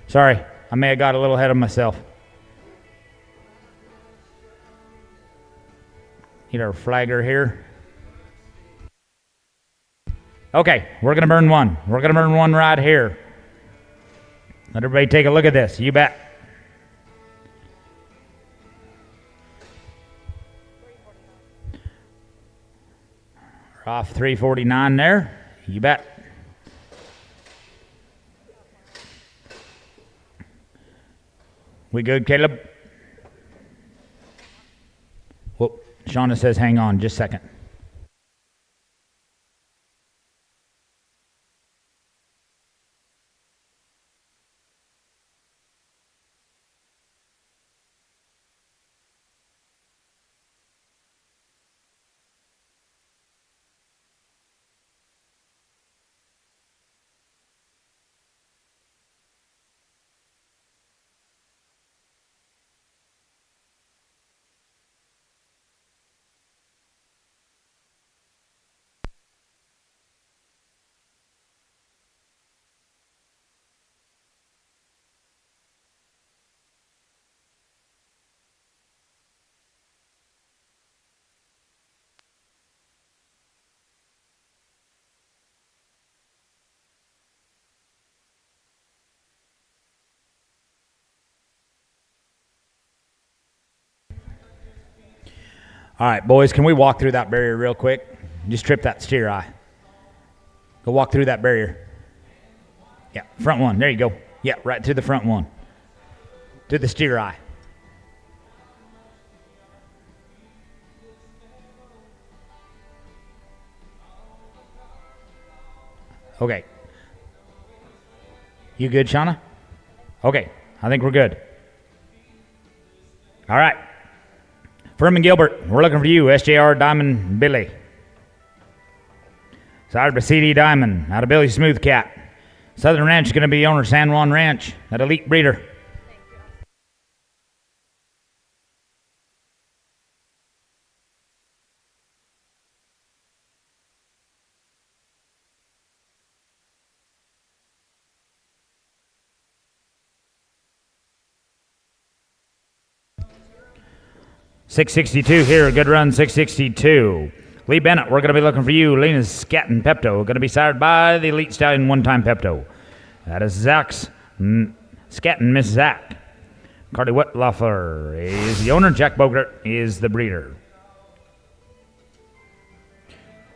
Sorry, I may have got a little ahead of myself. Need our flagger here. Okay, we're going to burn one. We're going to burn one right here. Let everybody take a look at this. You bet. We're off 349 there. You bet. We good, Caleb? Whoop. Shauna says hang on just a second. All right, boys, can we walk through that barrier real quick? Just trip that steer eye. Go walk through that barrier. Yeah, front one. There you go. Yeah, right through the front one. To the steer eye. Okay. You good, Shauna? Okay, I think we're good. All right. Furman Gilbert, we're looking for you, SJR Diamond Billy. Sired by CD Diamond, out of Billy Smooth Cat. Southern Ranch is going to be owner San Juan Ranch, that elite breeder. .662 here, good run, 662. Lee Bennett, we're going to be looking for you. Lena's Scatton Pepto, going to be sired by the Elite Stallion one-time Pepto. That is Zach's Scatton, Miss Zach. Carly Wettloffer is the owner. Jack Bogart is the breeder.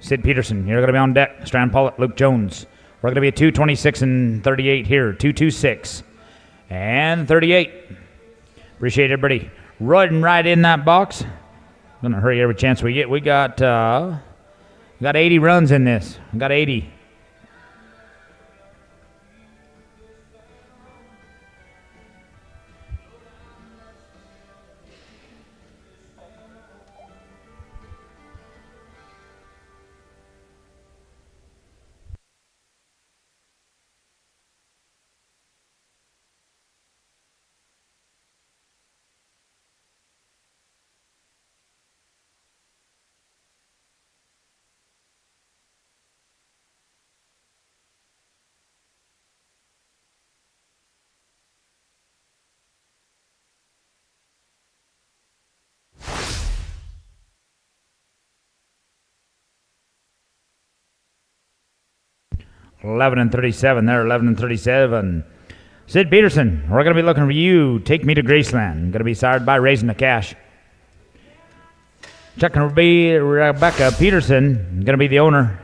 Sid Peterson, you're going to be on deck. Strand Pollitt, Luke Jones. We're going to be at 226 and 38 here. 226 and 38. Appreciate everybody riding right in that box. Gonna hurry every chance we get. We got 80 runs in this. We got 80. .11 and 37 there, 11 and 37. Sid Peterson, we're going to be looking for you. Take Me to Graceland. Going to be sired by Raising the Cash. Checking to be Rebecca Peterson. Going to be the owner.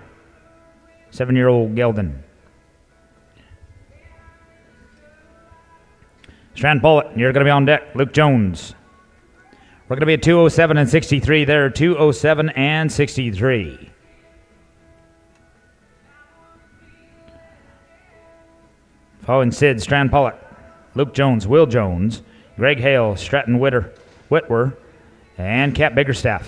7-year-old Geldon. Strand Pollitt, you're going to be on deck. Luke Jones. We're going to be at 207 and 63 there. 207 and 63. Following Sid, Strand Pollitt, Luke Jones, Will Jones, Greg Hale, Stratton Whitwer, and Cat Biggerstaff.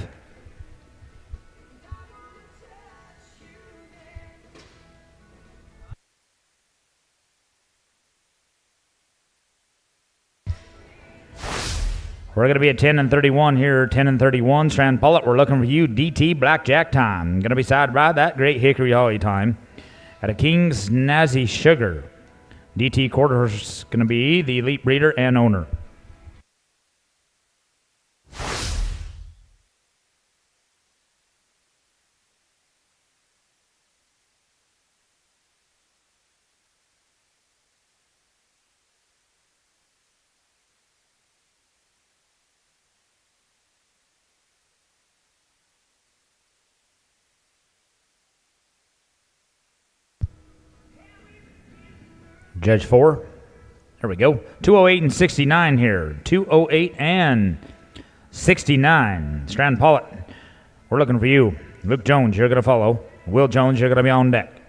We're going to be at 10 and 31 here, 10 and 31. Strand Pollitt, we're looking for you, DT Blackjack Time. Going to be side by that great Hickory Holly time at a King's Nazi Sugar. DT Quarterhorse going to be the elite breeder and owner. Judge 4. There we go. 208 and 69 here. 208 and 69. Strand Pollitt, we're looking for you. Luke Jones, you're going to follow. Will Jones, you're going to be on deck.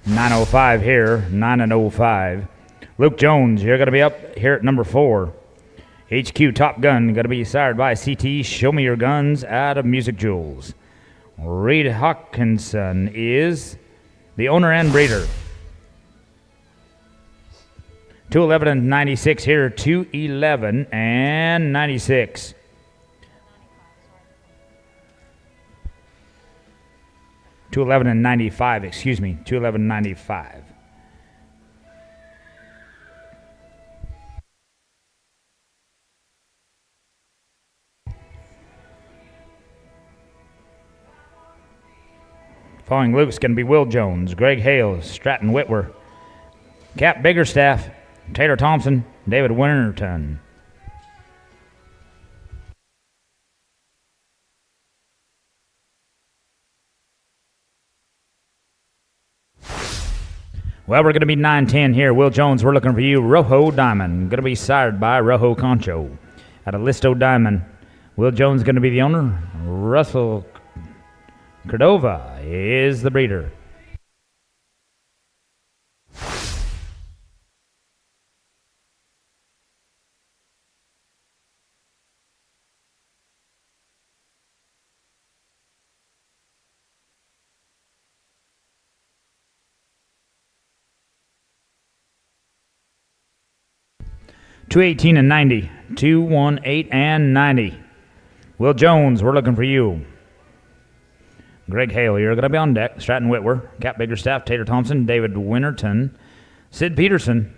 .905 here, 9-05. Luke Jones, you're going to be up here at number 4. HQ Top Gun, going to be sired by CT Show Me Your Guns out of Music Jewels. Reed Hawkinson is the owner and breeder. 211 and 96 here, 211 and 96. .211 and 95, excuse me, 211 and 95. Following Luke's going to be Will Jones, Greg Hales, Stratton Whitwer, Cap Biggerstaff, Taylor Thompson, David Winterton. Well, we're going to be 9-10 here. Will Jones, we're looking for you. Rojo Diamond, going to be sired by Rojo Concho out of Listo Diamond. Will Jones going to be the owner. Russell Cordova is the breeder. .218 and 90, 218 and 90. Will Jones, we're looking for you. Greg Hale, you're going to be on deck. Stratton Whitwer, Cap Biggerstaff, Taylor Thompson, David Winterton, Sid Peterson.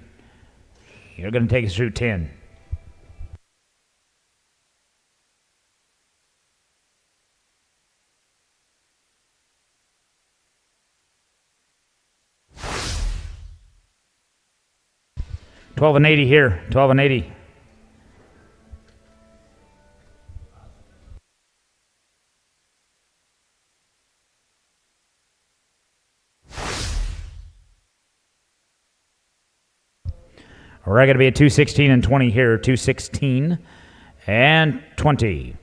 You're going to take us through 10. .12 and 80 here, 12 and 80. We're going to be at 216 and 20 here, 216 and 20.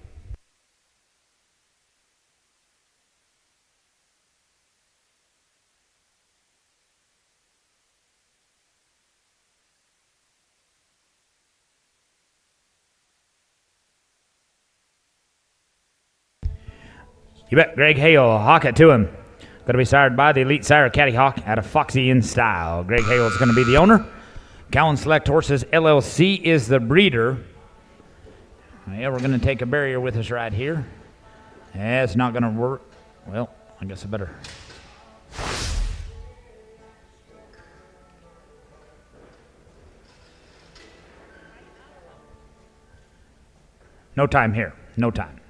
You bet. Greg Hale, hawk it to him. Going to be sired by the elite sire Caddy Hawk out of Foxy in Style. Greg Hale is going to be the owner. Cowan Select Horses LLC is the breeder. Yeah, we're going to take a barrier with us right here. Yeah, it's not going to work. Well, I guess I better. No time here. No time.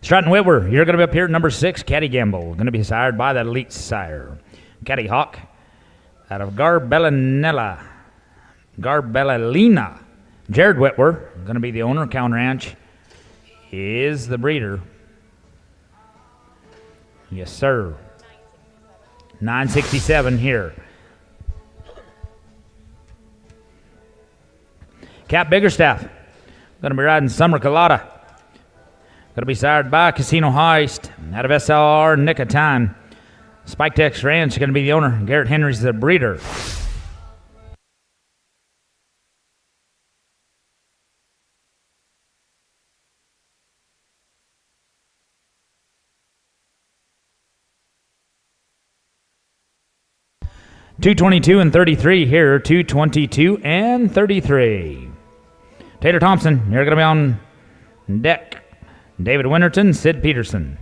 Stratton Whitwer, you're going to be up here at number 6, Caddy Gamble. Going to be sired by that elite sire. Caddy Hawk out of Garbellina. Jared Whitwer, going to be the owner. Cowan Ranch is the breeder. Yes, sir. 967 here. Cap Biggerstaff. Going to be riding Summer Colada. Going to be sired by Casino Heist. Out of SLR, Nick of Time. Spike Tex Ranch, going to be the owner. Garrett Henry's the breeder. $222 and $33 here. $222 and $33. Taylor Thompson, you're going to be on deck. David Winterton, Sid Peterson.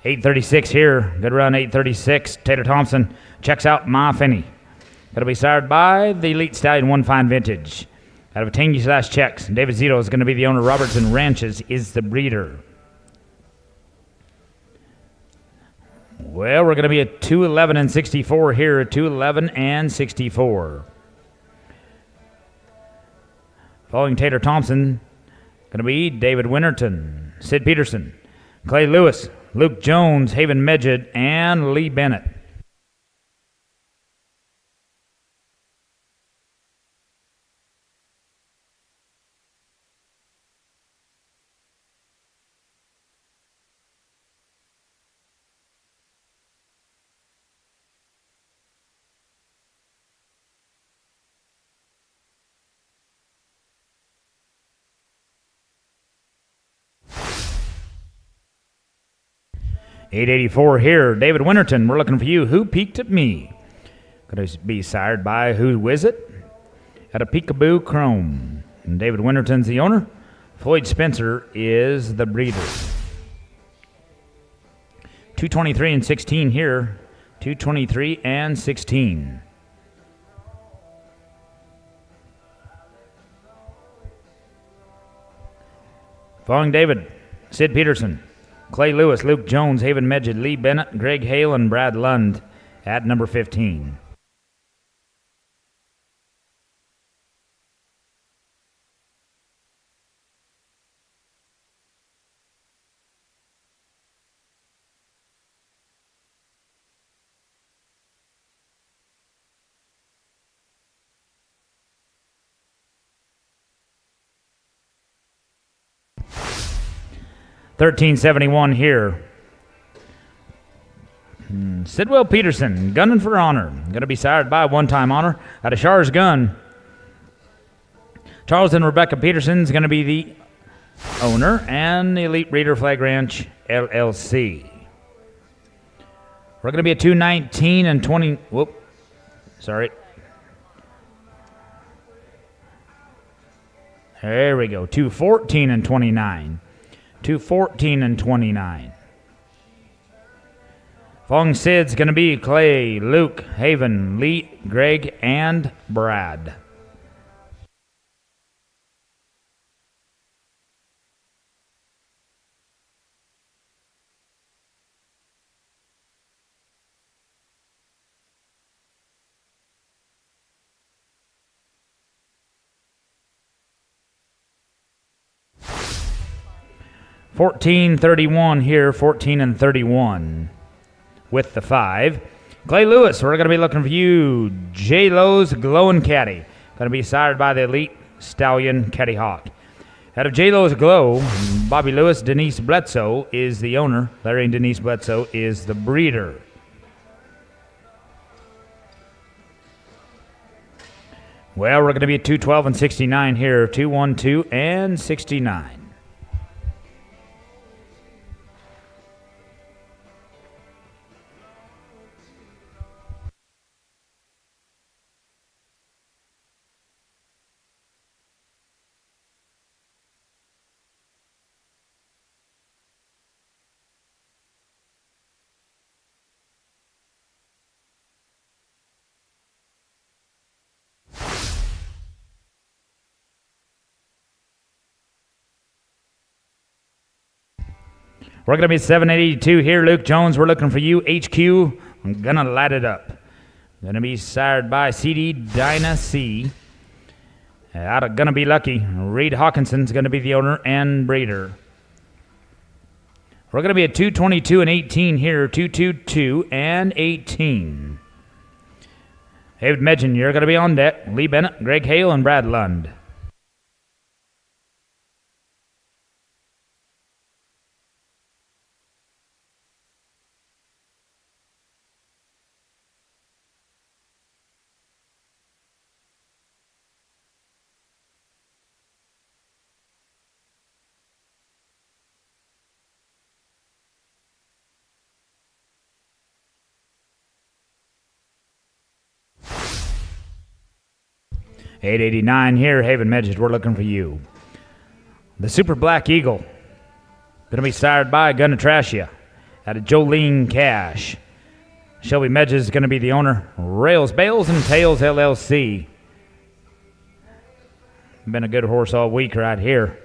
$836 here. Good run, $836. Taylor Thompson checks out Ma Finney. Going to be sired by the Elite Stallion One Fine Vintage. Out of Tangy Slash Checks. David Zito is going to be the owner. Robertson Ranches is the breeder. Well, we're going to be at 211 and 64 here. 211 and 64. Following Taylor Thompson, going to be David Winterton, Sid Peterson, Clay Lewis, Luke Jones, Haven Medjed, and Lee Bennett. $884 here. David Winterton, we're looking for you. Who Peeked at Me? Going to be sired by Who Is It? At a Peekaboo Chrome. And David Winterton's the owner. Floyd Spencer is the breeder. 223 and 16 here. 223 and 16. Following David, Sid Peterson, Clay Lewis, Luke Jones, Haven Medjed, Lee Bennett, Greg Hale, and Brad Lund at number 15. $1371 here. Sidwell Peterson, gunning for honor. Going to be sired by One-Time Honor out of Shar's Gun. Charles and Rebecca Peterson's going to be the owner, and the Elite Breeder Flag Ranch LLC. We're going to be at 219 and 20. Whoop. Sorry. There we go. 214 and 29. 214 and 29. Following Sid's going to be Clay, Luke, Haven, Lee, Greg, and Brad. $14.31 here, 14 and 31 with the 5. Clay Lewis, we're going to be looking for you. J-Lo's Glowing Caddy. Going to be sired by the Elite Stallion Caddy Hawk. Out of J-Lo's Glow, Bobby Lewis, Denise Bledsoe is the owner. Larry and Denise Bledsoe is the breeder. Well, we're going to be at 212 and 69 here. 212 and 69. We're going to be 782 here. Luke Jones, we're looking for you. HQ, I'm going to light it up. Going to be sired by CD Dinah C. Out of Gonna Be Lucky, Reed Hawkinson's going to be the owner and breeder. We're going to be at 222 and 18 here, 222 and 18. David Medgen, you're going to be on deck. Lee Bennett, Greg Hale, and Brad Lund. $8.89 here, Haven Medges, we're looking for you. The Super Black Eagle, going to be sired by Gonna Trash Ya, out of Jolene Cash. Shelby Medges is going to be the owner. Rails, Bales, and Tails LLC. Been a good horse all week right here.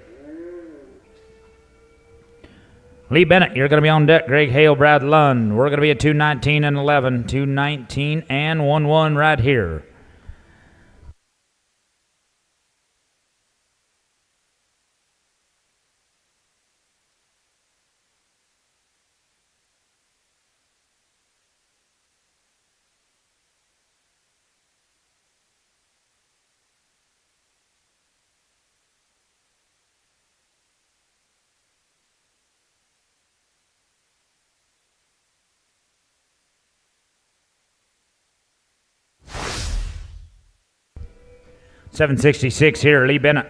Lee Bennett, you're going to be on deck. Greg Hale, Brad Lund. We're going to be at 219 and 11, 219 and 1-1 right here. $7.66 here, Lee Bennett.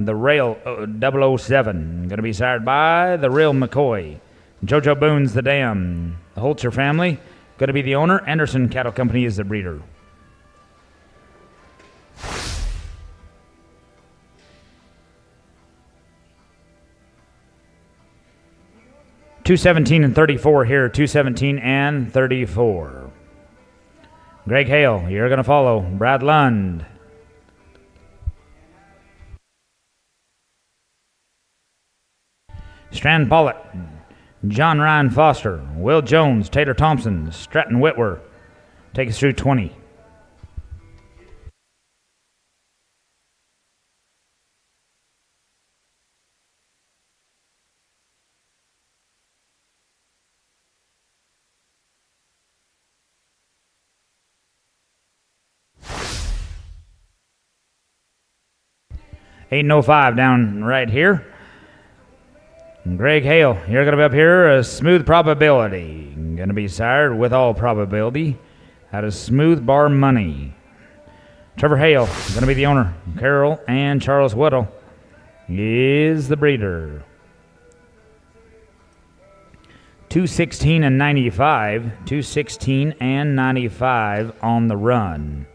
The Rail 007, going to be sired by the Real McCoy. JoJo Boone's the dam. The Holzer family, going to be the owner. Anderson Cattle Company is the breeder. $217 and 34 here, $217 and 34. Greg Hale, you're going to follow. Brad Lund. Strand Pollitt, John Ryan Foster, Will Jones, Taylor Thompson, Stratton Whitwer. Take us through 20. $8.05 down right here. Greg Hale, you're going to be up here. A Smooth Probability. Going to be sired with all probability out of Smooth Bar Money. Trevor Hale, going to be the owner. Carol and Charles Whittle is the breeder. 216 and 95. 216 and 95 on the run.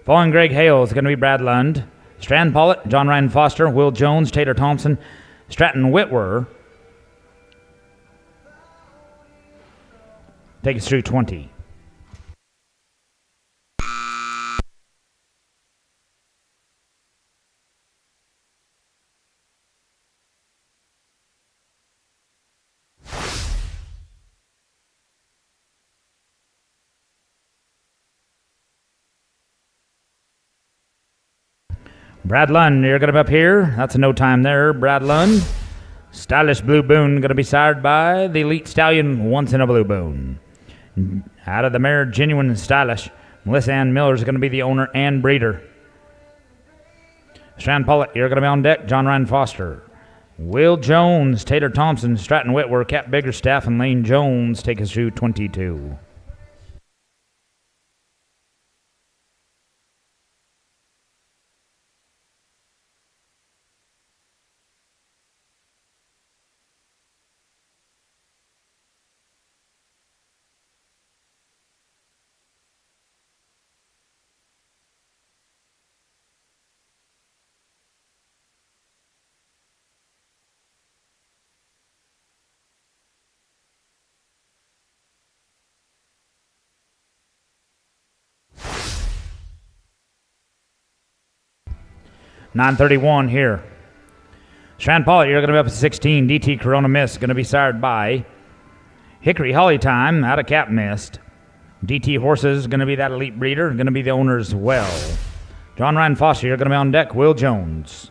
Following Greg Hale is going to be Brad Lund, Strand Pollitt, John Ryan Foster, Will Jones, Taylor Thompson, Stratton Whitwer. Take us through 20. Brad Lund, you're going to be up here. That's a no time there, Brad Lund. Stylish Blue Boone, going to be sired by the Elite Stallion, Once in a Blue Boone. Out of the mare, Genuine and Stylish, Melissa Ann Miller is going to be the owner and breeder. Strand Pollitt, you're going to be on deck. John Ryan Foster. Will Jones, Taylor Thompson, Stratton Whitwer, Cap Biggerstaff, and Lane Jones take us through 22. $9.31 here. Strand Pollitt, you're going to be up at 16. DT Corona Mist, going to be sired by Hickory Holly Time out of Cap Mist. DT Horses, going to be that elite breeder, going to be the owner as well. John Ryan Foster, you're going to be on deck. Will Jones.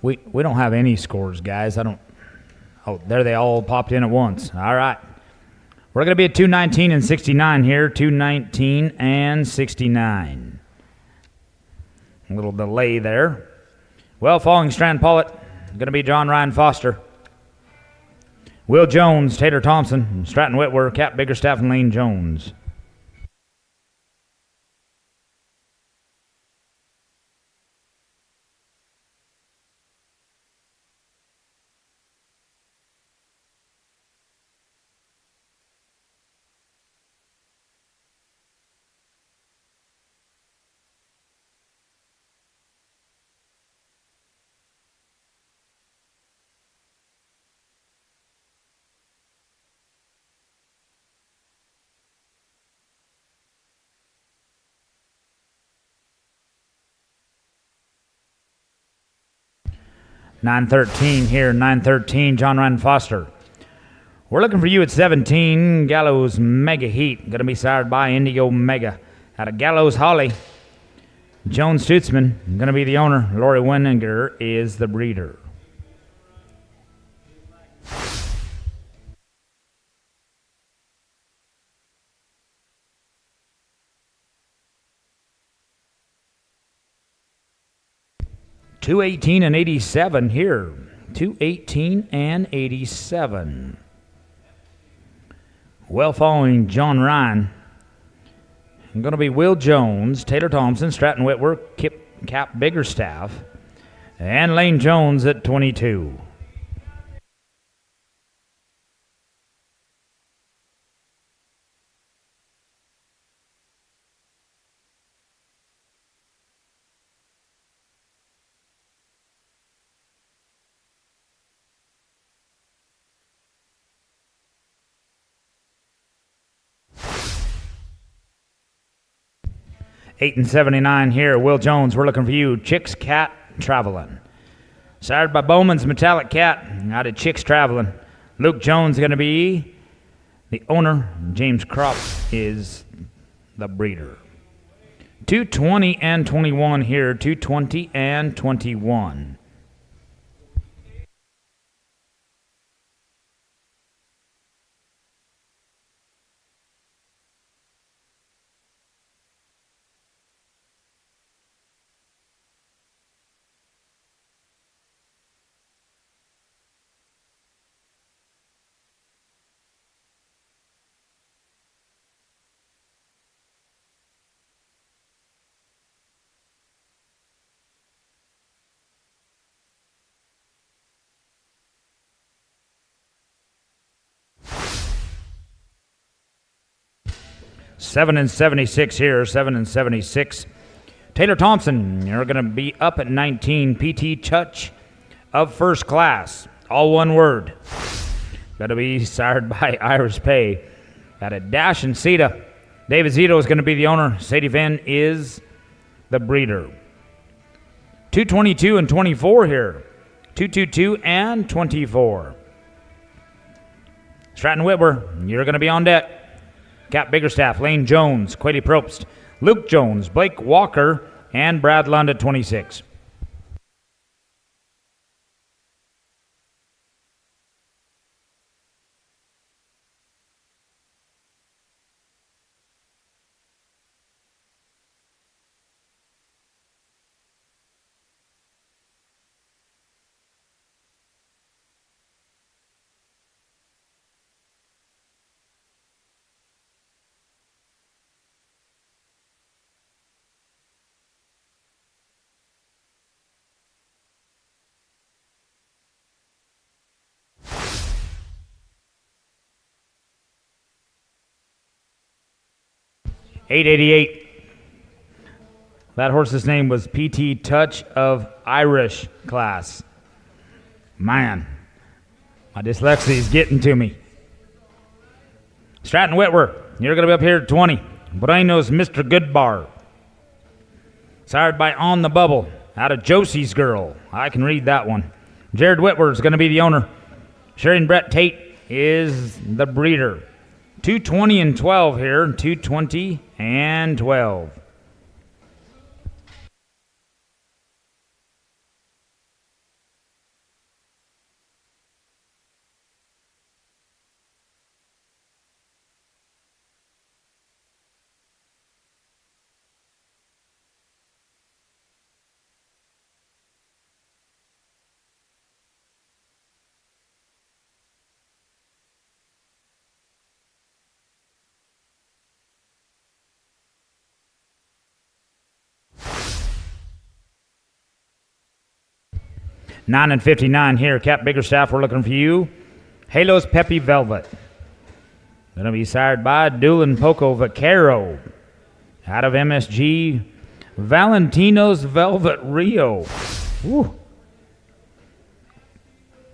We don't have any scores, guys. Oh, there they all popped in at once. All right. We're going to be at 219 and 69 here. 219 and 69. A little delay there. Well, following Strand Pollitt, going to be John Ryan Foster. Will Jones, Tater Thompson, Stratton Whitwer, Cap Biggerstaff, and Lane Jones. $9.13 here, $9.13, John Ryan Foster. We're looking for you at 17, Gallows Mega Heat. Going to be sired by Indigo Mega. Out of Gallows Holly, Joan Stutzman, going to be the owner. Lori Winninger is the breeder. $218 and 87 here. $218 and 87. Well, following John Ryan, going to be Will Jones, Taylor Thompson, Stratton Whitwer, Cap Biggerstaff, and Lane Jones at 22. $8.79 here. Will Jones, we're looking for you. Chicks Cat Traveling. Sired by Bowman's Metallic Cat out of Chicks Traveling. Luke Jones is going to be the owner. James Kropp is the breeder. 220 and 21 here. 220 and 21. $7.76 here, $7.76. Taylor Thompson, you're going to be up at 19. PT Touch of First Class. All one word. Going to be sired by Iris Pay. Got a Dash and Ceta. David Zito is going to be the owner. Sadie Finn is the breeder. 222 and 24 here. 222 and 24. Stratton Whitwer, you're going to be on deck. Cap Biggerstaff, Lane Jones, Quady Probst, Luke Jones, Blake Walker, and Brad Lund at 26. 888. That horse's name was PT Touch of Irish class. Man, my dyslexia is getting to me. Stratton Whitwer, you're going to be up here at 20. Bueno's Mr. Goodbar. Sired by On the Bubble out of Josie's Girl. I can read that one. Jared Whitwer is going to be the owner. Sheridan Brett Tate is the breeder. 220 and 12 here. 220 and 12. Nine and 59 here. Cap Biggerstaff, we're looking for you. Halo's Peppy Velvet. Going to be sired by Doolin Poco Vaquero. Out of MSG, Valentino's Velvet Rio. Woo.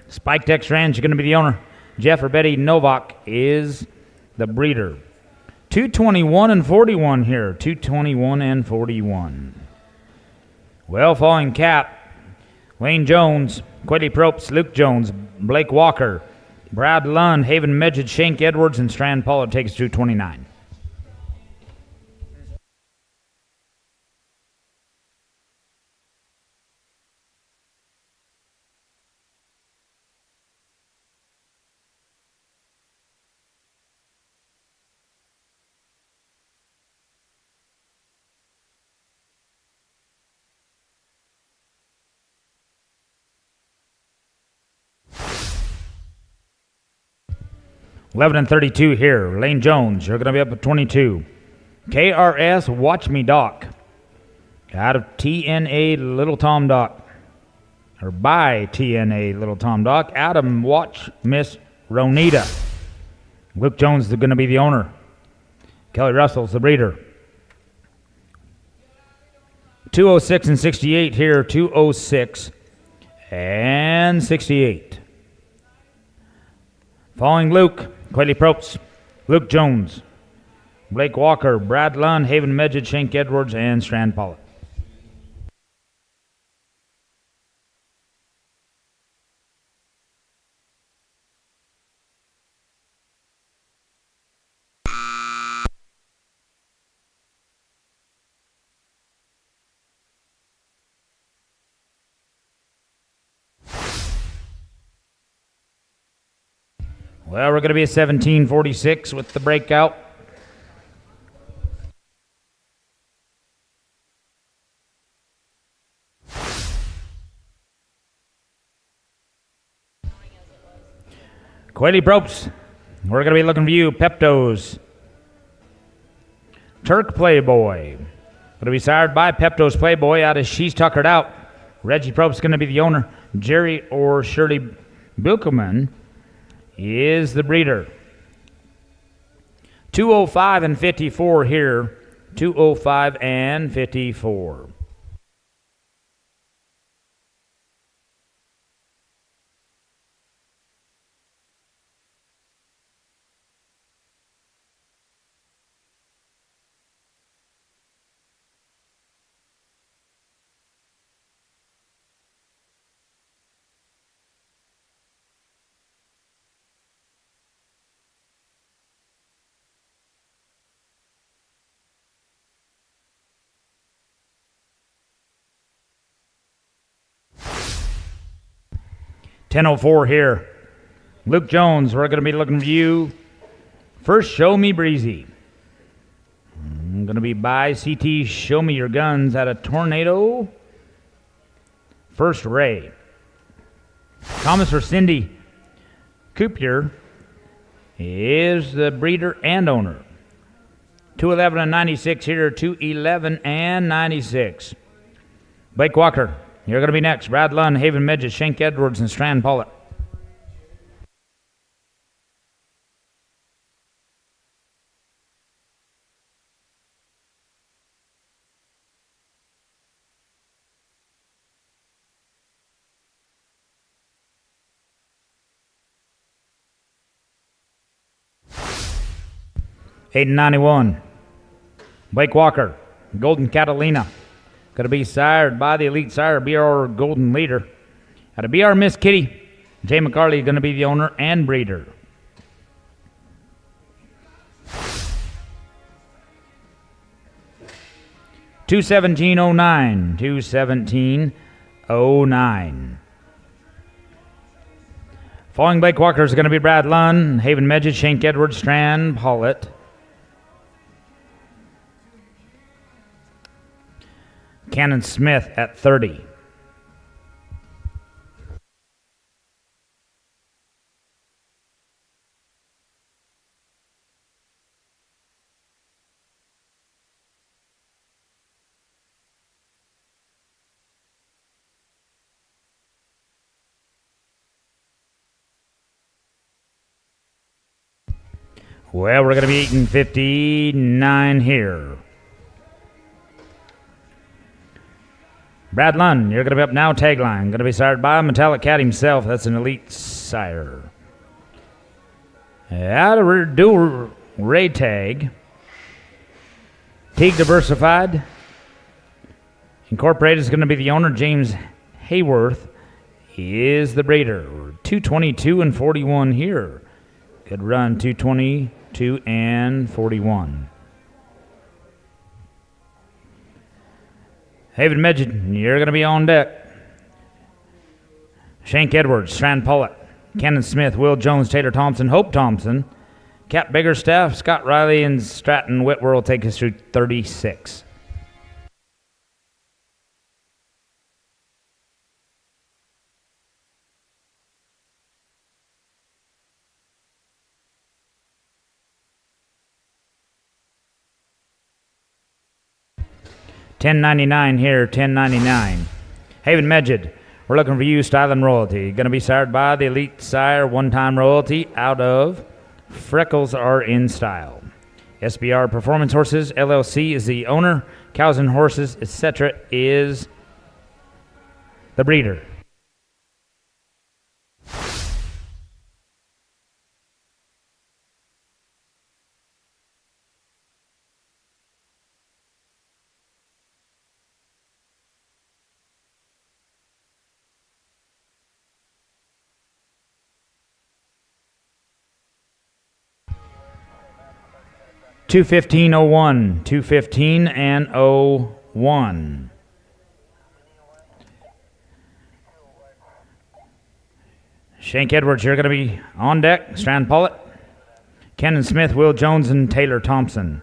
Spike Tex Ranch is going to be the owner. Jeff or Betty Novak is the breeder. 221 and 41 here. 221 and 41. Well, falling cap. Wayne Jones, Quiddy Propes, Luke Jones, Blake Walker, Brad Lund, Haven Medjid, Shank Edwards, and Strand Pollard takes 229. Eleven and 32 here. Lane Jones, you're going to be up at 22. KRS Watch Me Doc. Out of TNA Little Tom Doc. Or by TNA Little Tom Doc. Adam Watch Miss Ronita. Luke Jones is going to be the owner. Kelly Russell's the breeder. 206 and 68 here. 206 and 68. Following Luke, Quiddy Propes, Luke Jones, Blake Walker, Brad Lund, Haven Medjid, Shank Edwards, and Strand Pollard. Well, we're going to be at 1746 with the breakout. Quiddy Propes, we're going to be looking for you. Pepto's Turk Playboy. Going to be sired by Pepto's Playboy out of She's Tuckered Out. Reggie Propes going to be the owner. Jerry or Shirley Bilkelman is the breeder. 205 and 54 here. 205 and 54. .1004 here. Luke Jones, we're going to be looking for you. First, Show Me Breezy. I'm going to be by CT Show Me Your Guns at a Tornado. First, Ray. Thomas or Cindy Coupier is the breeder and owner. 211 and 96 here. 211 and 96. Blake Walker, you're going to be next. Brad Lund, Haven Medjid, Shank Edwards, and Strand Pollard. 891. Blake Walker, Golden Catalina. Going to be sired by the Elite Sire, BR Golden Leader. Out of BR Miss Kitty, Jay McCarley going to be the owner and breeder. $217.09. $217.09. Following Blake Walker is going to be Brad Lunn, Haven Medjid, Shank Edwards, Strand Pollitt. Cannon Smith at 30. Well, we're going to be eating 59 here. Brad Lund, you're going to be up now. Tagline, going to be sired by Metallic Cat himself. That's an Elite Sire. Out of dual Ray Tag. Teague Diversified. Incorporated is going to be the owner. James Hayworth is the breeder. 222 and 41 here. Good run, 222 and 41. Haven Medjid, you're going to be on deck. Shank Edwards, Strand Pollitt, Cannon Smith, Will Jones, Taylor Thompson, Hope Thompson, Cap Biggerstaff, Scott Riley, and Stratton Whitwer will take us through 36. $10.99 here, $10.99. Haven Medjid, we're looking for you, Style and Royalty. Going to be sired by the Elite Sire, one-time royalty out of Freckles Are in Style. SBR Performance Horses, LLC is the owner. Cows and Horses, etc. is the breeder. $215.01, $215 and 01. Shank Edwards, you're going to be on deck. Strand Pollitt, Cannon Smith, Will Jones, and Taylor Thompson.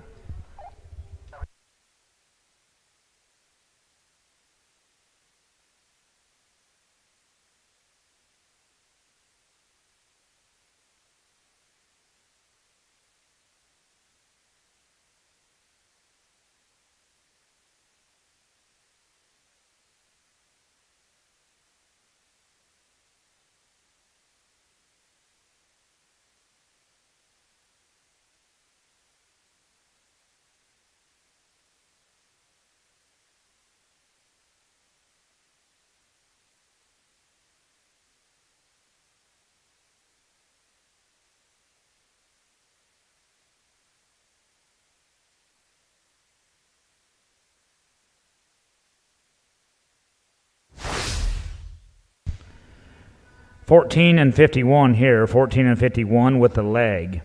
$14 and 51 here, $14 and 51 with the leg.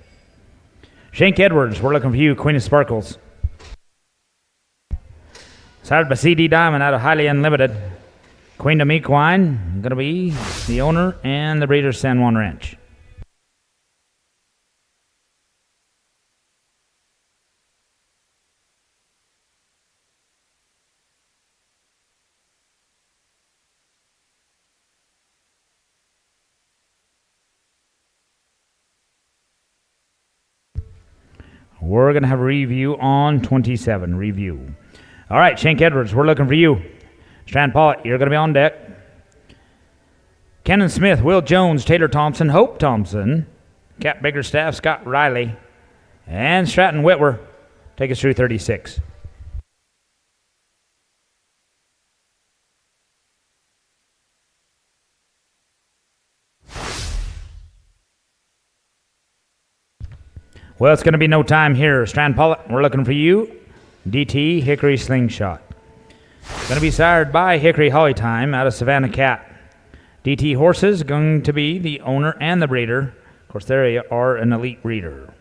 Shank Edwards, we're looking for you, Queen of Sparkles. Sired by CD Diamond out of Highly Unlimited. Queen of Meekwine, going to be the owner and the breeder, San Juan Ranch. We're going to have a review on 27. Review. All right, Shank Edwards, we're looking for you. Strand Pollitt, you're going to be on deck. Cannon Smith, Will Jones, Taylor Thompson, Hope Thompson, Cap Biggerstaff, Scott Riley, and Stratton Whitwer. Take us through 36. Well, it's going to be no time here. Strand Pollitt, we're looking for you. DT Hickory Slingshot. Going to be sired by Hickory Holly Time out of Savannah Cat. DT Horses going to be the owner and the breeder. Of course, they are an elite breeder.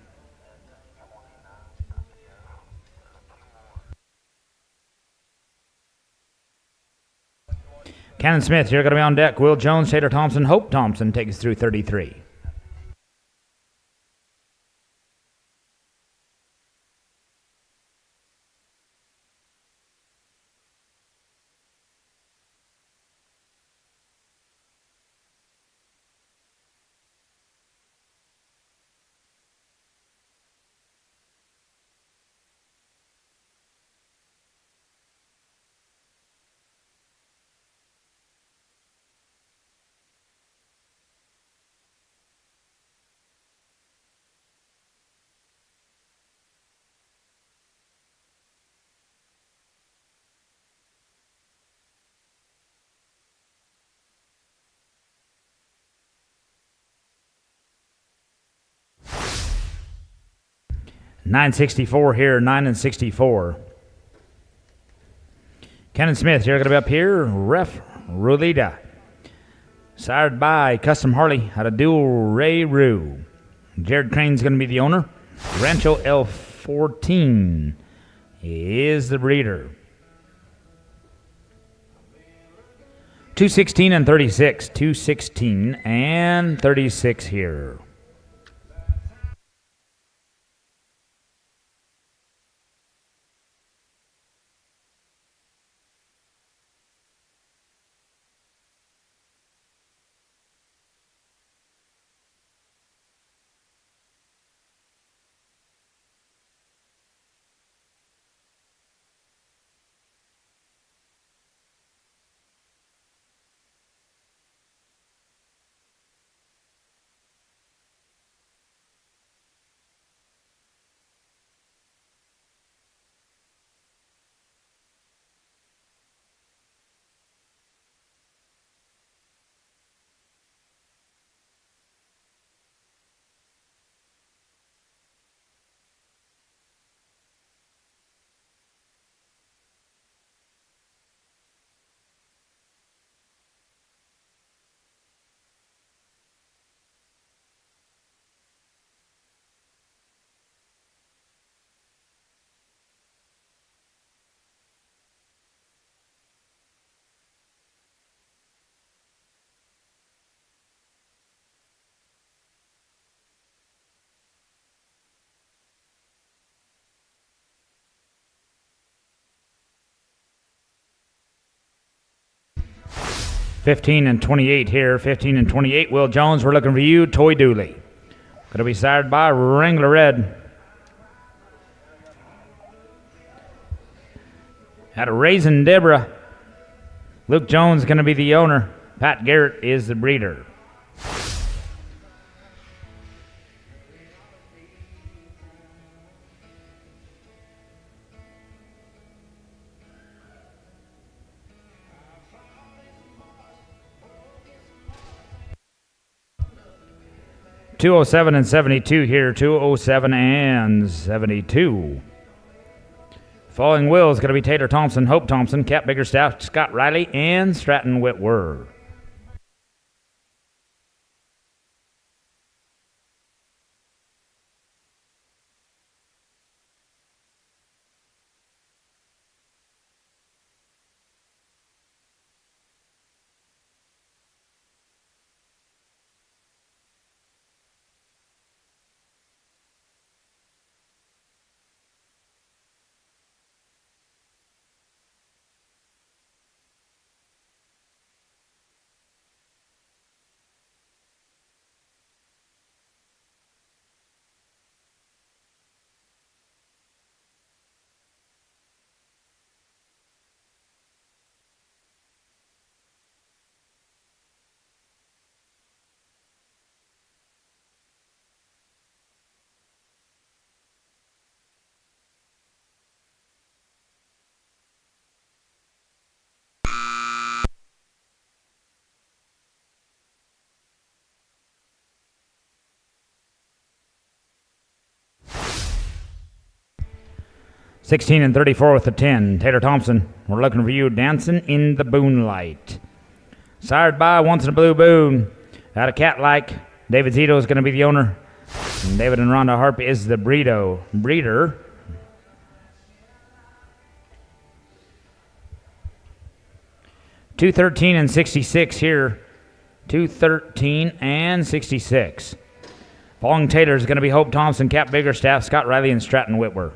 Cannon Smith, you're going to be on deck. Will Jones, Taylor Thompson, Hope Thompson take us through 33. $9.64 here, 9 and 64. Cannon Smith, you're going to be up here. Ref Rulita. Sired by Custom Harley out of Dual Ray Roo. Jared Crane's going to be the owner. Rancho L14 is the breeder. 216 and 36. 216 and 36 here. $15 and $28 here. $15 and $28. Will Jones, we're looking for you. Toy Dooley. Going to be sired by Wrangler Red. Out of Raisin Deborah. Luke Jones going to be the owner. Pat Garrett is the breeder. $207 and $72 here. $207 and $72. Falling Will is going to be Taylor Thompson, Hope Thompson, Cap Biggerstaff, Scott Riley, and Stratton Whitwer. 16 and 34 with the 10. Taylor Thompson, we're looking for you. Dancing in the Boonlight. Sired by Once in a Blue Boon. Out of Cat-like. David Zito is going to be the owner. And David and Rhonda Harp is the breeder. 213 and 66 here. 213 and 66. Following Taylor is going to be Hope Thompson, Cap Biggerstaff, Scott Riley, and Stratton Whitwer.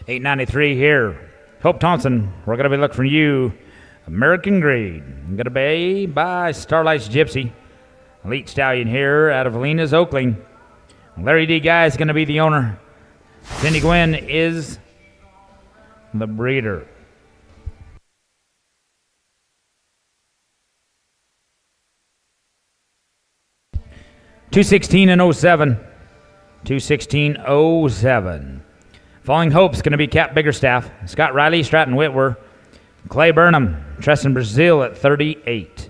$8.93 here. Hope Thompson, we're going to be looking for you. American Greed. Going to be by Starlight's Gypsy. Elite Stallion here out of Alina's Oakling. Larry D. Guy is going to be the owner. Cindy Gwynn is the breeder. $216 and 07. $216.07. Falling Hope's going to be Cap Biggerstaff, Scott Riley, Stratton Whitwer, Clay Burnham, Treston Brazil at 38.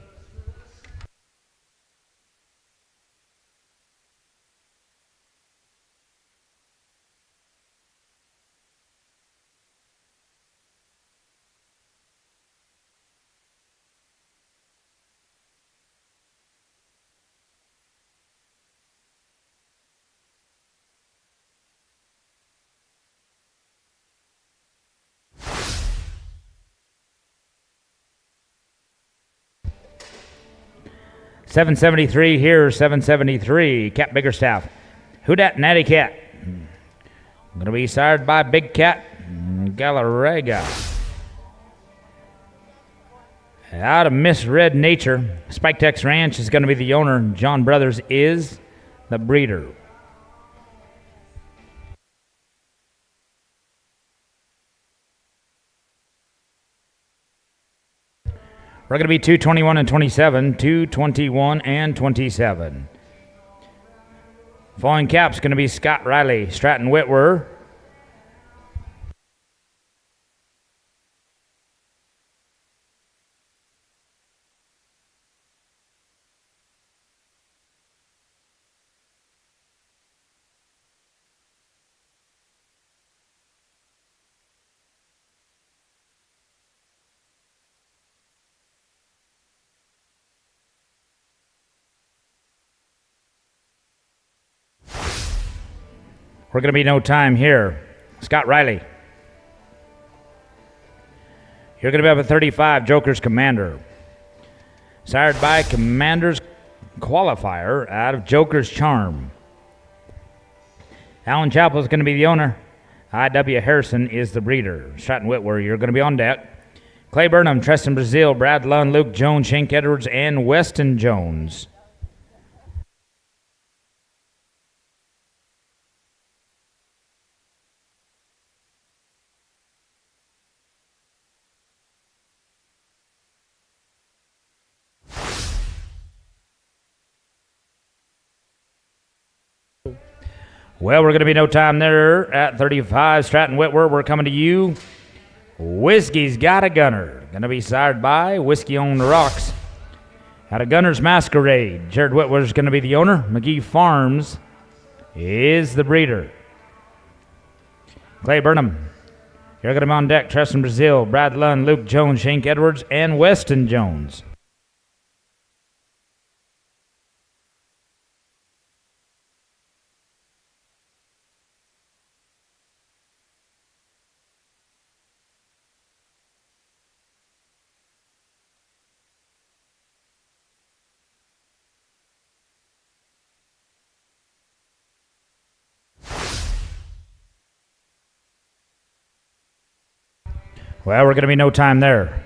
$773 here, $773. Cap Biggerstaff. Who dat Natty Cat? Going to be sired by Big Cat Galarrega. Out of Misread Nature, Spiketex Ranch is going to be the owner. John Brothers is the breeder. We're going to be 221 and 27, 221 and 27. Falling Cap's going to be Scott Riley, Stratton Whitwer. We're going to be no time here. Scott Riley. You're going to be up at 35, Joker's Commander. Sired by Commander's Qualifier out of Joker's Charm. Alan Chappell is going to be the owner. I.W. Harrison is the breeder. Stratton Whitwer, you're going to be on deck. Clay Burnham, Treston Brazil, Brad Lund, Luke Jones, Shank Edwards, and Weston Jones. Well, we're going to be no time there at 35. Stratton Whitwer, we're coming to you. Whiskey's Got a Gunner. Going to be sired by Whiskey on the Rocks. Out of Gunner's Masquerade. Jared Whitwer's going to be the owner. McGee Farms is the breeder. Clay Burnham. You're going to be on deck. Treston Brazil, Brad Lund, Luke Jones, Shank Edwards, and Weston Jones. Well, we're going to be no time there.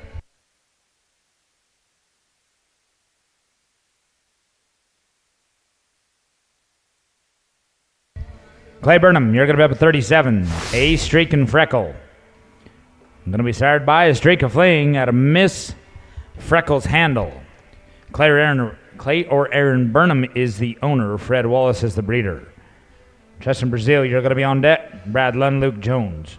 Clay Burnham, you're going to be up at 37. A Streak and Freckle. Going to be sired by a Streak of Fling out of Miss Freckle's Handle. Clay or Aaron Burnham is the owner. Fred Wallace is the breeder. Tristan Brazil, you're going to be on deck. Brad Lund, Luke Jones.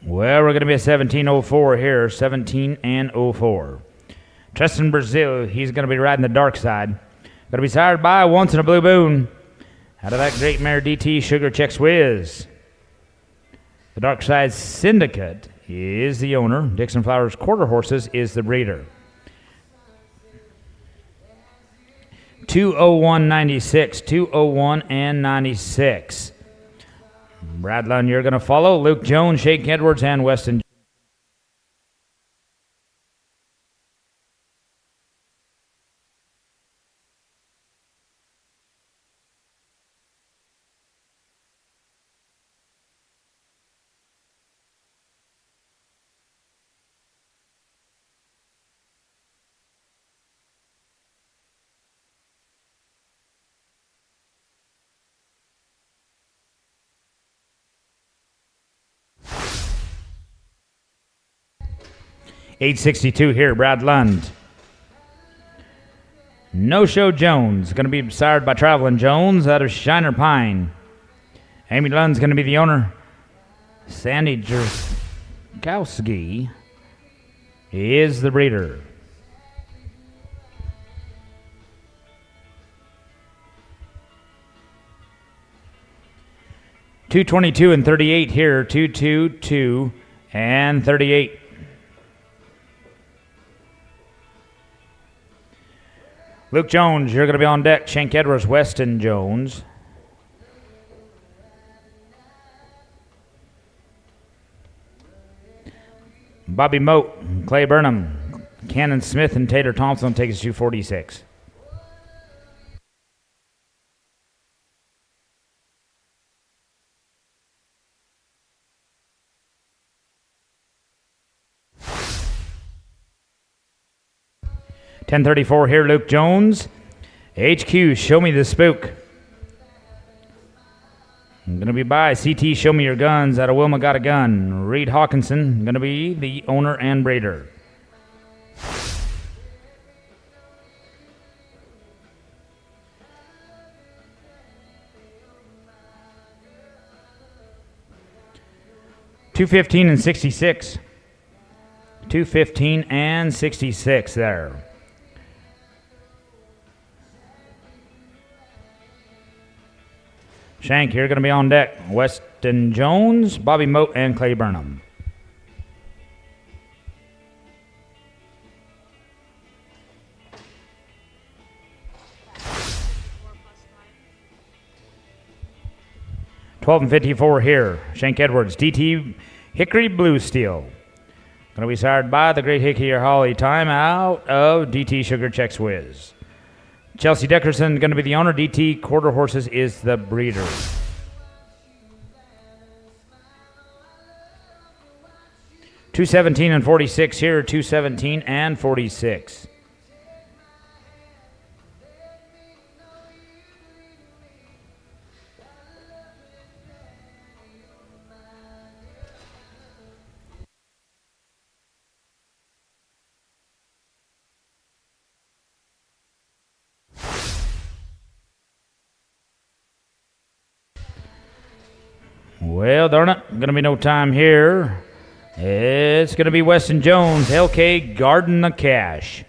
Well, we're going to be at 17:04 here, 17 and 04. Tristan Brazil, he's going to be riding the dark side. Going to be sired by Once in a Blue Moon. Out of that great mare DT Sugar Checks Whiz. The Dark Side Syndicate is the owner. Dixon Flowers Quarter Horses is the breeder. 201.96, 201 and 96. Brad Lund, you're going to follow. Luke Jones, Shake Edwards, and Weston. $862 here, Brad Lund. No Show Jones, going to be sired by Traveling Jones out of Shiner Pine. Amy Lund's going to be the owner. Sandy Jerkowski is the breeder. $222 and 38 here, 222 and 38. Luke Jones, you're going to be on deck. Shank Edwards, Weston Jones. Bobby Moat, Clay Burnham, Cannon Smith, and Tater Thompson take us to 46. $10.34 here, Luke Jones. HQ, Show Me the Spook. I'm going to be by CT Show Me Your Guns out of Wilma Got a Gun. Reed Hawkinson, going to be the owner and breeder. $215 and 66. $215 and 66 there. Shank, you're going to be on deck. Weston Jones, Bobby Moat, and Clay Burnham. $12 and 54 here. Shank Edwards, DT Hickory Blue Steel. Going to be sired by the great Hickey or Holly time out of DT Sugar Checks Whiz. Chelsea Deckerson going to be the owner. DT Quarter Horses is the breeder. $217 and 46 here. $217 and 46. Well, darn it, going to be no time here. It's going to be Weston Jones, LK Garden the Cash.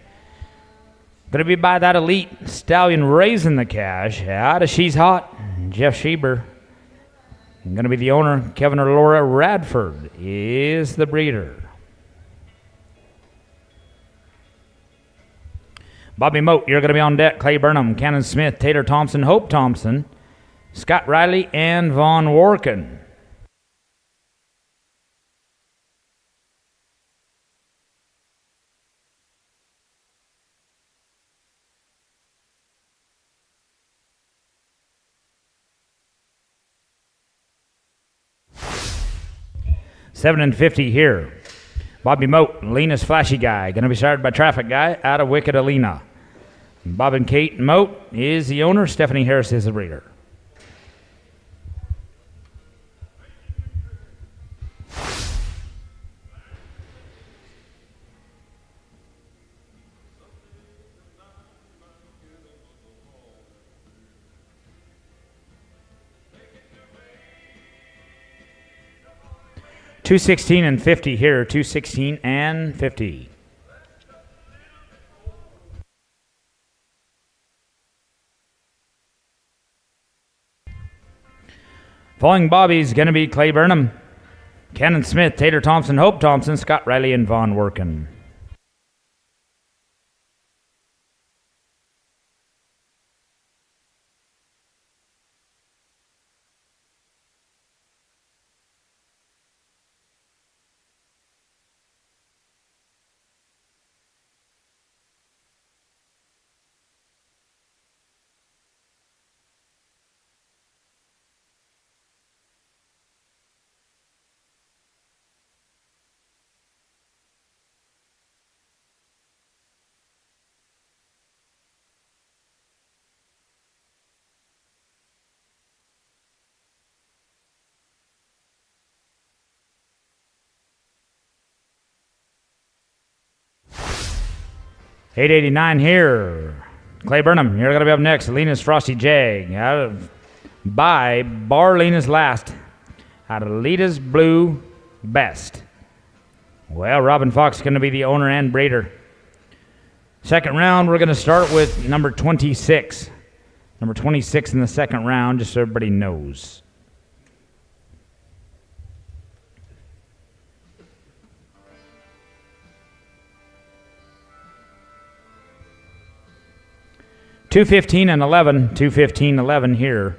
Going to be by that elite stallion Raising the Cash out of She's Hot. Jeff Schieber. Going to be the owner. Kevin or Laura Radford is the breeder. Bobby Moat, you're going to be on deck. Clay Burnham, Cannon Smith, Tater Thompson, Hope Thompson, Scott Riley, and Vaughn Warkin. 7 and 50 here. Bobby Moat, Lena's Flashy Guy, going to be started by Traffic Guy out of Wicked Alina. Bob and Kate Moat is the owner. Stephanie Harris is the breeder. $216 and $50 here. $216 and $50. Following Bobby's going to be Clay Burnham, Cannon Smith, Taylor Thompson, Hope Thompson, Scott Riley, and Vaughn Workin. $889 here. Clay Burnham, you're going to be up next. Lena's Frosty Jag out of by Bar Lena's Last out of Lita's Blue Best. Well, Robin Fox is going to be the owner and breeder. Second round, we're going to start with number 26. Number 26 in the second round, just so everybody knows. $215 and $11. $215, $11 here.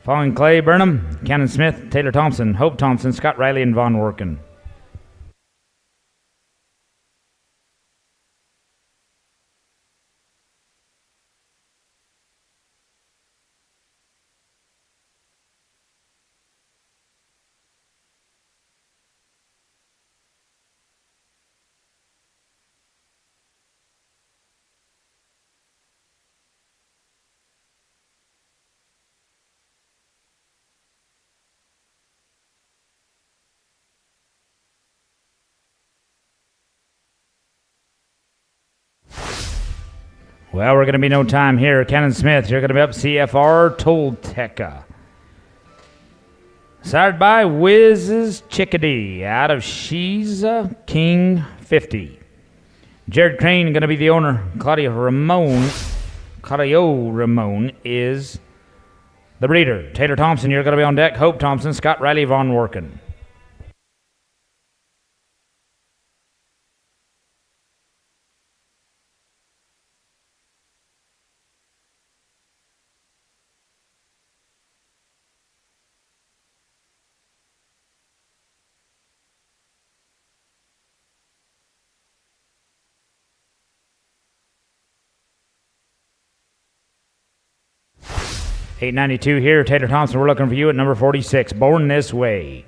Following Clay Burnham, Cannon Smith, Taylor Thompson, Hope Thompson, Scott Riley, and Vaughn Workin. Well, we're going to be no time here. Cannon Smith, you're going to be up CFR Tolteca. Sired by Wiz's Chickadee out of She's King 50. Jared Crane going to be the owner. Claudio Ramon is the breeder. Taylor Thompson, you're going to be on deck. Hope Thompson, Scott Riley, Vaughn Workin. $892 here. Taylor Thompson, we're looking for you at number 46. Born This Way.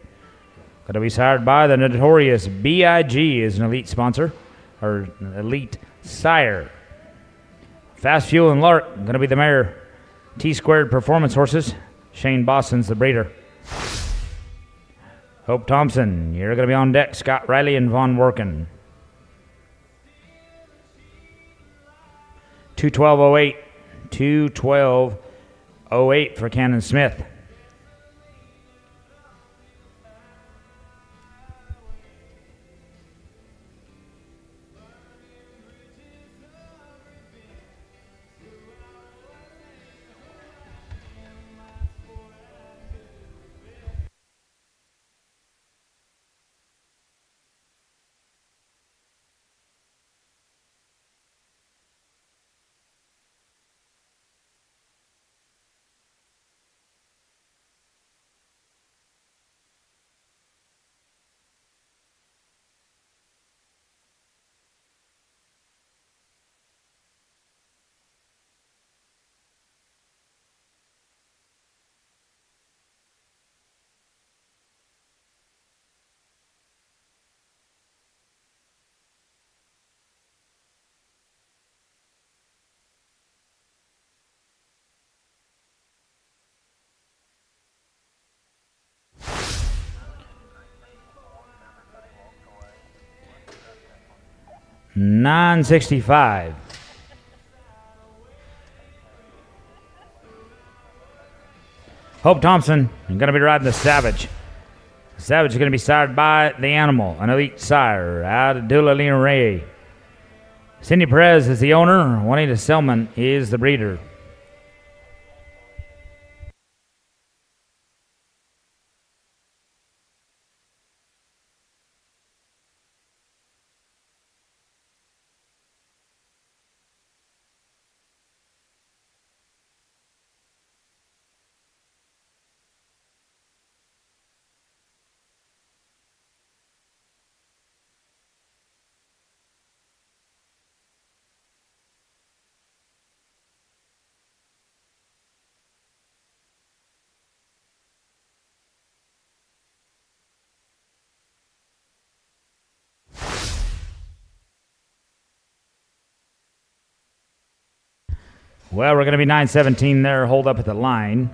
Going to be sired by the notorious B.I.G. is an elite sponsor, or elite sire. Fast Fuel and Lark, going to be the mare. T-Squared Performance Horses. Shane Boston's the breeder. Hope Thompson, you're going to be on deck. Scott Riley and Vaughn Workin. 212.08. 212.08 for Cannon Smith. 965. Hope Thompson is going to be riding the Savage. Savage is going to be sired by the Animal, an elite sire out of Dula Ray. Cindy Perez is the owner. Juanita Selman is the breeder. Well, we're going to be 917 there. Hold up at the line.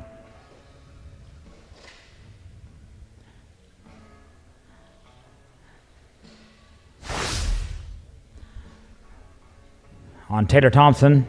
On Tater Thompson.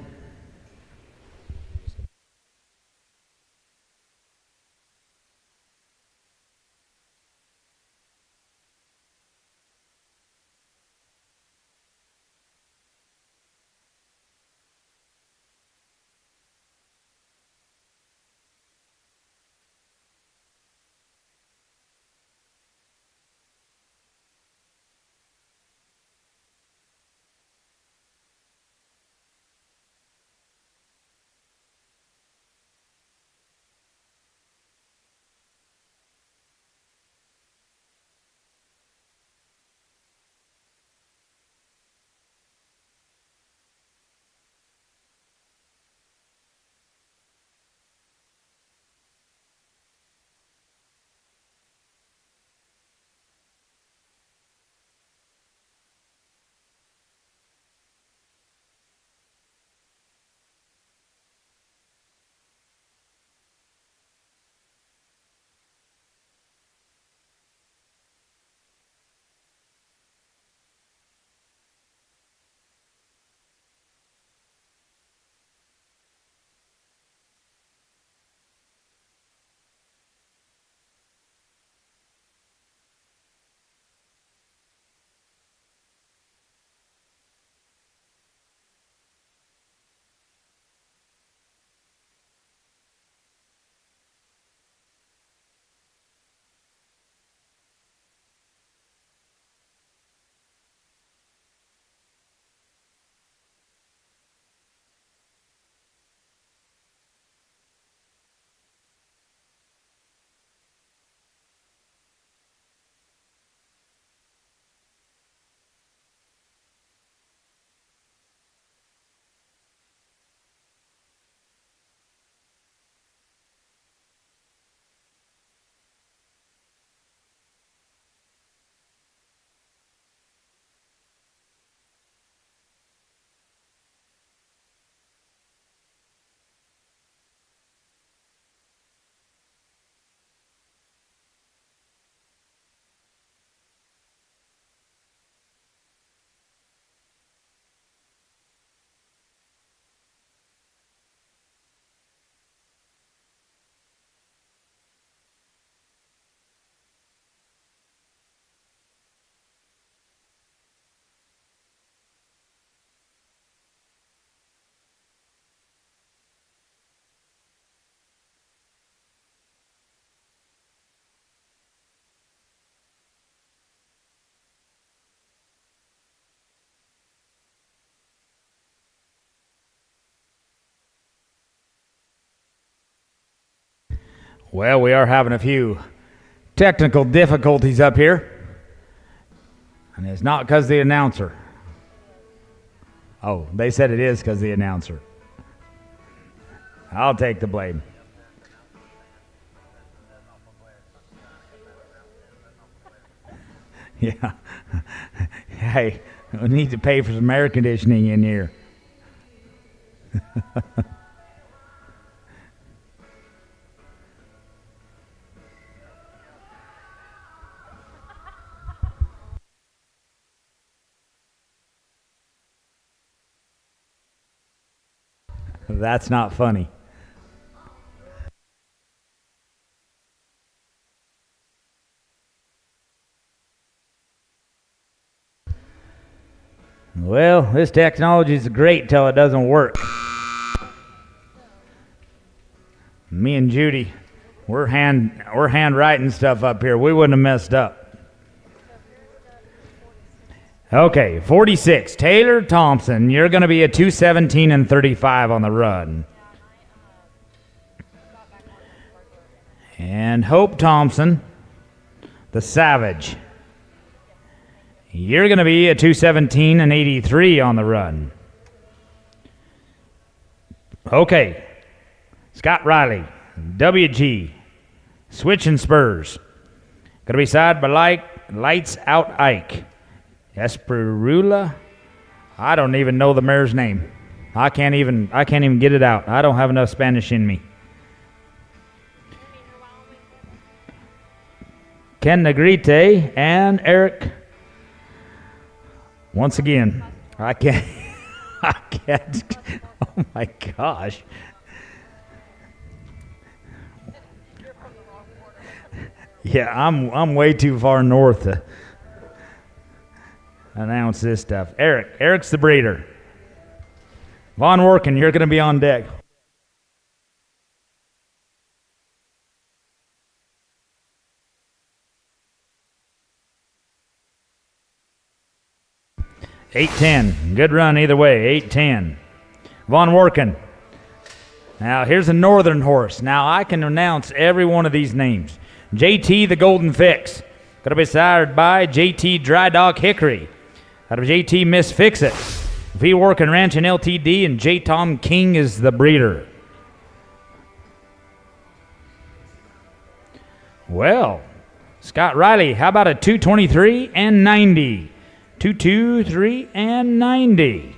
Well, we are having a few technical difficulties up here. And it's not because the announcer. Oh, they said it is because the announcer. I'll take the blame. Yeah. Hey, we need to pay for some air conditioning in here. That's not funny. Well, this technology is great till it doesn't work. Me and Judy, we're handwriting stuff up here. We wouldn't have messed up. Okay, 46. Taylor Thompson, you're going to be a 217 and 35 on the run. And Hope Thompson, the Savage, you're going to be a 217 and 83 on the run. Okay, Scott Riley, WG, Switching Spurs. Going to be side by Lights Out Ike. Esperula. I don't even know the mare's name. I can't even get it out. I don't have enough Spanish in me. Ken Negrete and Eric. Once again, I can't. Oh my gosh. Yeah, I'm way too far north to announce this stuff. Eric's the breeder. Von Worken, you're going to be on deck. $8.10. Good run either way. $8.10. Von Worken. Now here's a northern horse. Now I can announce every one of these names. JT the Golden Fix. Going to be sired by JT Dry Dog Hickory. Out of JT Miss Fix It. V Worken Ranch and LTD, and J Tom King is the breeder. Well, Scott Riley, how about a 223 and 90? 223 and 90.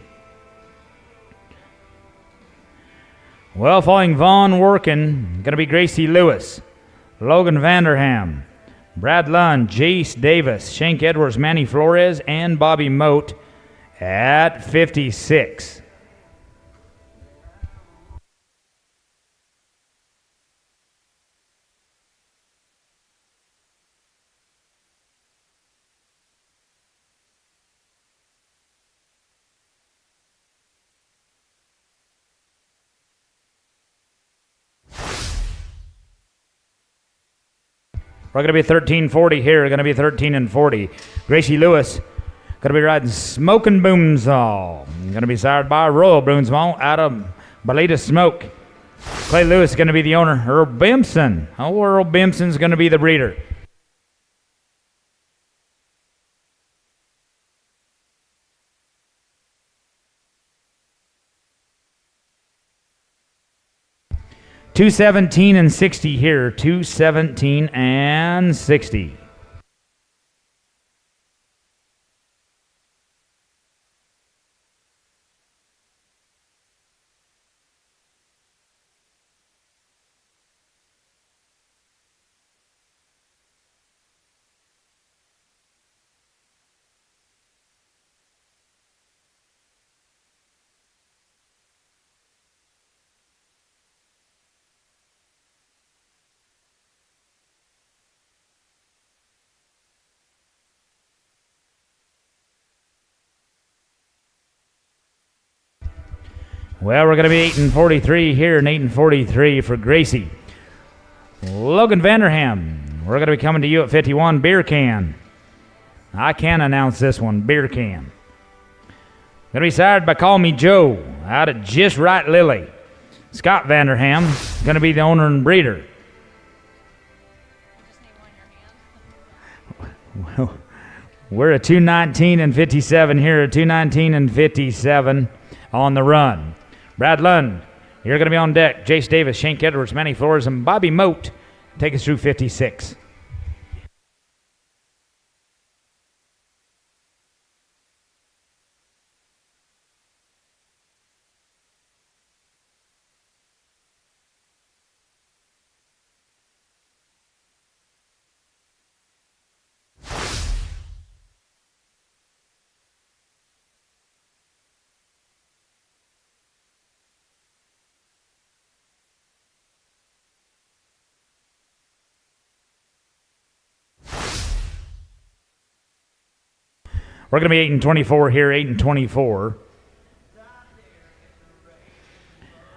Well, following Von Worken, going to be Gracie Lewis, Logan Vanderham, Brad Lund, Jace Davis, Shank Edwards, Manny Flores, and Bobby Moat at 56. We're going to be 1340 here. We're going to be 13 and 40. Gracie Lewis going to be riding Smokin' Boomsall. Going to be sired by Royal Boomsall out of Balita Smoke. Clay Lewis is going to be the owner. Earl Bimson. Oh, Earl Bimson's going to be the breeder. $217 and 60 here. $217 and 60. Well, we're going to be 8 and 43 here, and 8 and 43 for Gracie. Logan Vanderham, we're going to be coming to you at 51, Beer Can. I can announce this one, Beer Can. Going to be sired by Call Me Joe out at Just Right Lily. Scott Vanderham, going to be the owner and breeder. Well, we're at 219 and 57 here, at 219 and 57 on the run. Brad Lund, you're going to be on deck. Jace Davis, Shank Edwards, Manny Flores, and Bobby Moat take us through 56. We're going to be 8 and 24 here, 8 and 24.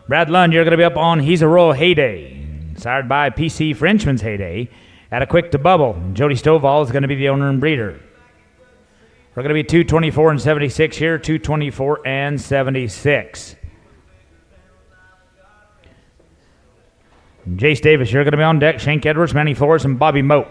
Brad Lund, you're going to be up on He's a Royal Heyday, sired by PC Frenchman's Heyday. At a quick to bubble, Jody Stovall is going to be the owner and breeder. We're going to be 224 and 76 here, 224 and 76. Jace Davis, you're going to be on deck. Shank Edwards, Manny Flores, and Bobby Moat.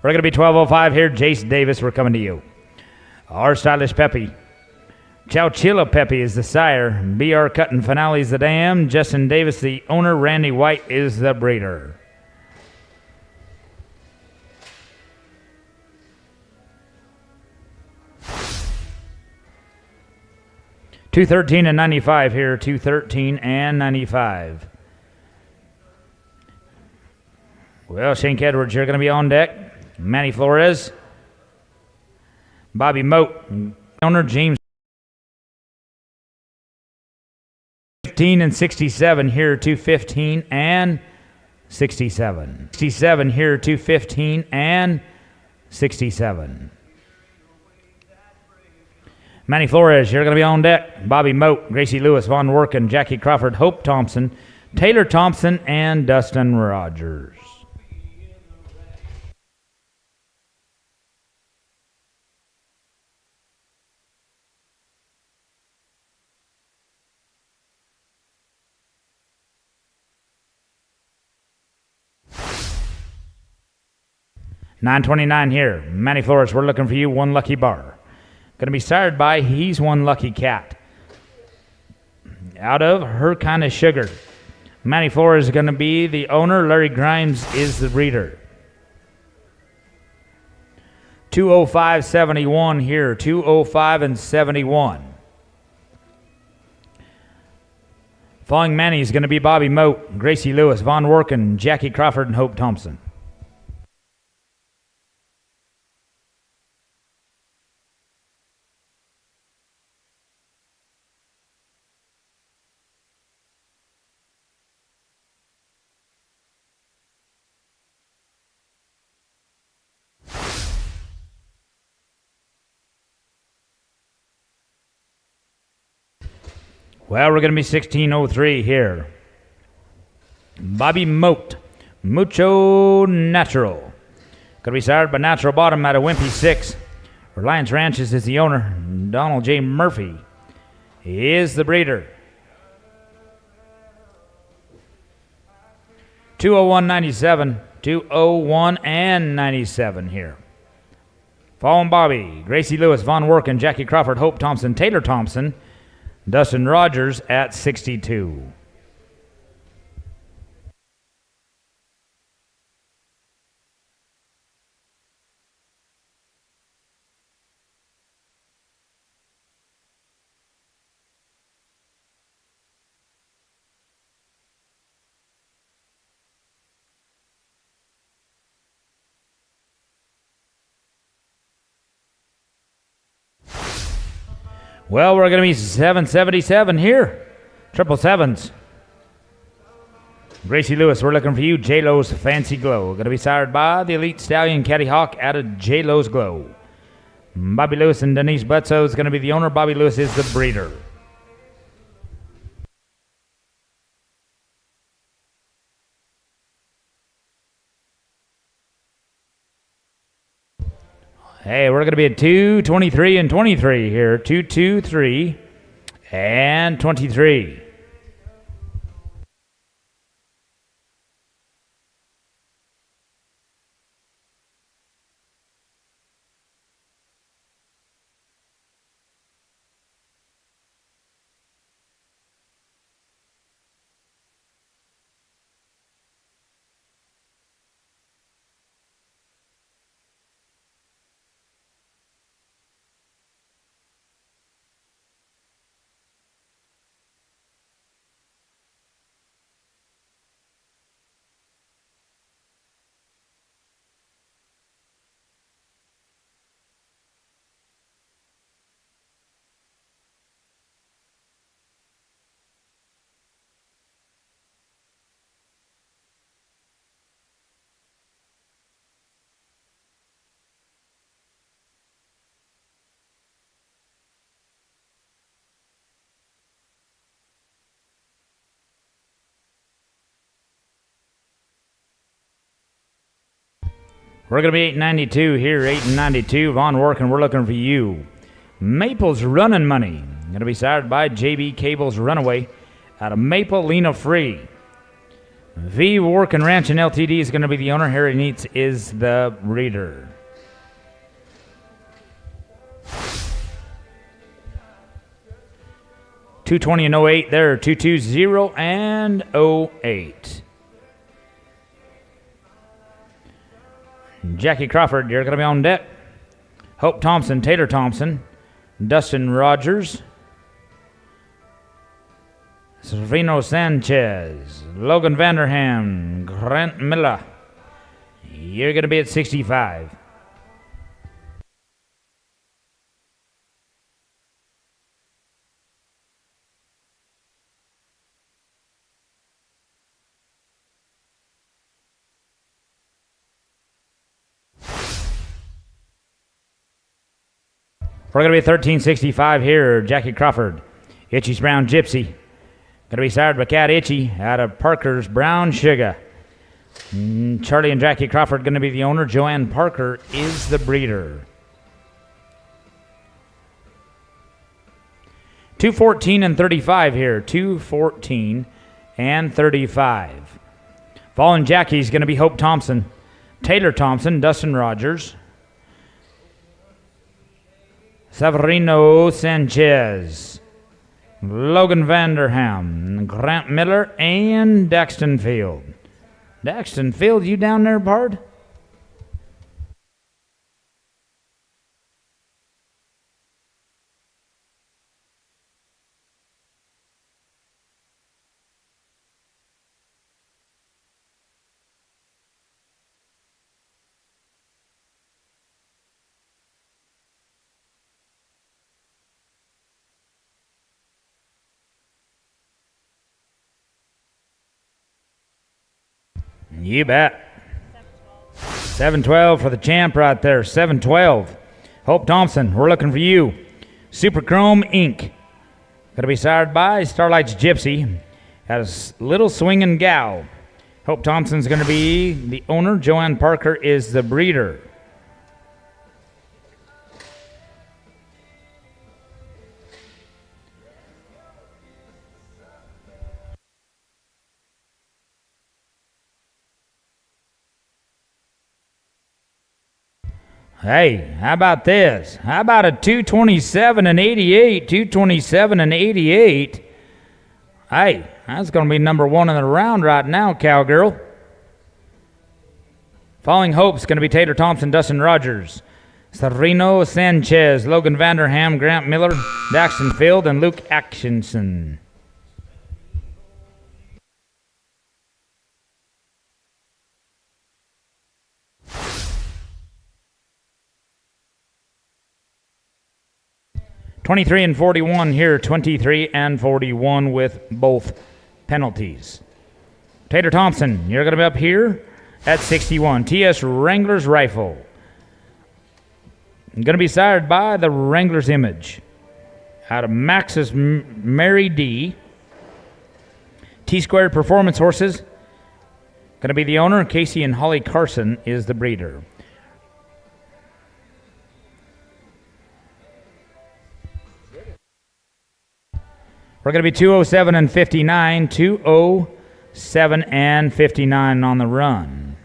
We're going to be 12:05 here. Jace Davis, we're coming to you. Our Stylish Peppy. Chowchilla Peppy is the sire. BR Cutting Finale is the dam. Justin Davis, the owner. Randy White is the breeder. $213 and 95 here. $213 and 95. Well, Shank Edwards, you're going to be on deck. Manny Flores, Bobby Moat, owner James. 15 and 67 here, 215 and 67. 67 here, 215 and 67. Manny Flores, you're going to be on deck. Bobby Moat, Gracie Lewis, Von Worken, Jackie Crawford, Hope Thompson, Taylor Thompson, and Dustin Rogers. $9.29 here. Manny Flores, we're looking for you. One Lucky Bar. Going to be sired by He's One Lucky Cat. Out of Her Kind of Sugar. Manny Flores is going to be the owner. Larry Grimes is the breeder. 205.71 here. 205 and 71. Following Manny is going to be Bobby Moat, Gracie Lewis, Von Worken, Jackie Crawford, and Hope Thompson. Well, we're going to be 16:03 here. Bobby Moat, Mucho Natural. Going to be sired by Natural Bottom out of Wimpy 6. Reliance Ranches is the owner. Donald J. Murphy is the breeder. 201.97. 201 and 97 here. Following Bobby, Gracie Lewis, Von Worken, Jackie Crawford, Hope Thompson, Taylor Thompson, Dustin Rogers at 62. Well, we're going to be 777 here. Triple sevens. Gracie Lewis, we're looking for you. J-Lo's Fancy Glow. Going to be sired by the Elite Stallion Caddy Hawk out of J-Lo's Glow. Bobby Lewis and Denise Butso is going to be the owner. Bobby Lewis is the breeder. Hey, we're going to be at 223 and 23 here. 223 and 23. We're going to be 892 here, 892. Von Working, we're looking for you. Maple's Running Money. Going to be sired by JB Cable's Runaway out of Maple, Lena Free. V Working Ranch and LTD is going to be the owner. Harry Neitz is the breeder. $220 and 08 there, 220 and 08. Jackie Crawford, you're going to be on deck. Hope Thompson, Taylor Thompson, Dustin Rogers, Silvino Sanchez, Logan Vanderham, Grant Miller. You're going to be at 65. We're going to be 1365 here. Jackie Crawford, Itchy's Brown Gypsy. Going to be sired by Cat Itchy out of Parker's Brown Sugar. Charlie and Jackie Crawford going to be the owner. Joanne Parker is the breeder. 214 and 35 here. 214 and 35. Fallen Jackie's going to be Hope Thompson, Taylor Thompson, Dustin Rogers, Severino Sanchez, Logan Vanderham, Grant Miller, and Daxton Field. Daxton Field, you down there, Bard? You bet. 712 for the champ right there. 712. Hope Thompson, we're looking for you. Super Chrome Inc. Going to be sired by Starlight's Gypsy. Has Little Swingin' Gal. Hope Thompson's going to be the owner. Joanne Parker is the breeder. Hey, how about this? How about a 227 and 88? 227 and 88. Hey, that's going to be number one in the round right now, cowgirl. Falling Hope's going to be Taylor Thompson, Dustin Rogers, Sereno Sanchez, Logan Vanderham, Grant Miller, Daxton Field, and Luke Atkinson. $23 and 41 here, 23 and 41 with both penalties. Taylor Thompson, you're going to be up here at 61. TS Wrangler's Rifle. Going to be sired by the Wrangler's Image. Out of Max's Mary D. T-Squared Performance Horses. Going to be the owner. Casey and Holly Carson is the breeder. We're going to be 207 and 59, 207 and 59 on the run.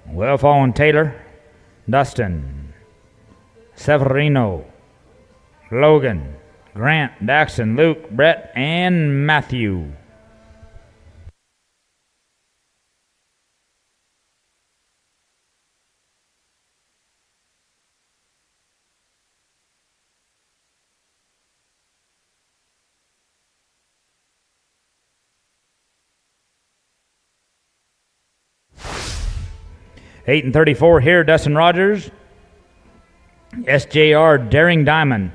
Well following Taylor, Dustin, Severino, Logan, Grant, Daxton, Luke, Brett, and Matthew. $8 and 34 here, Dustin Rogers. SJR Daring Diamond.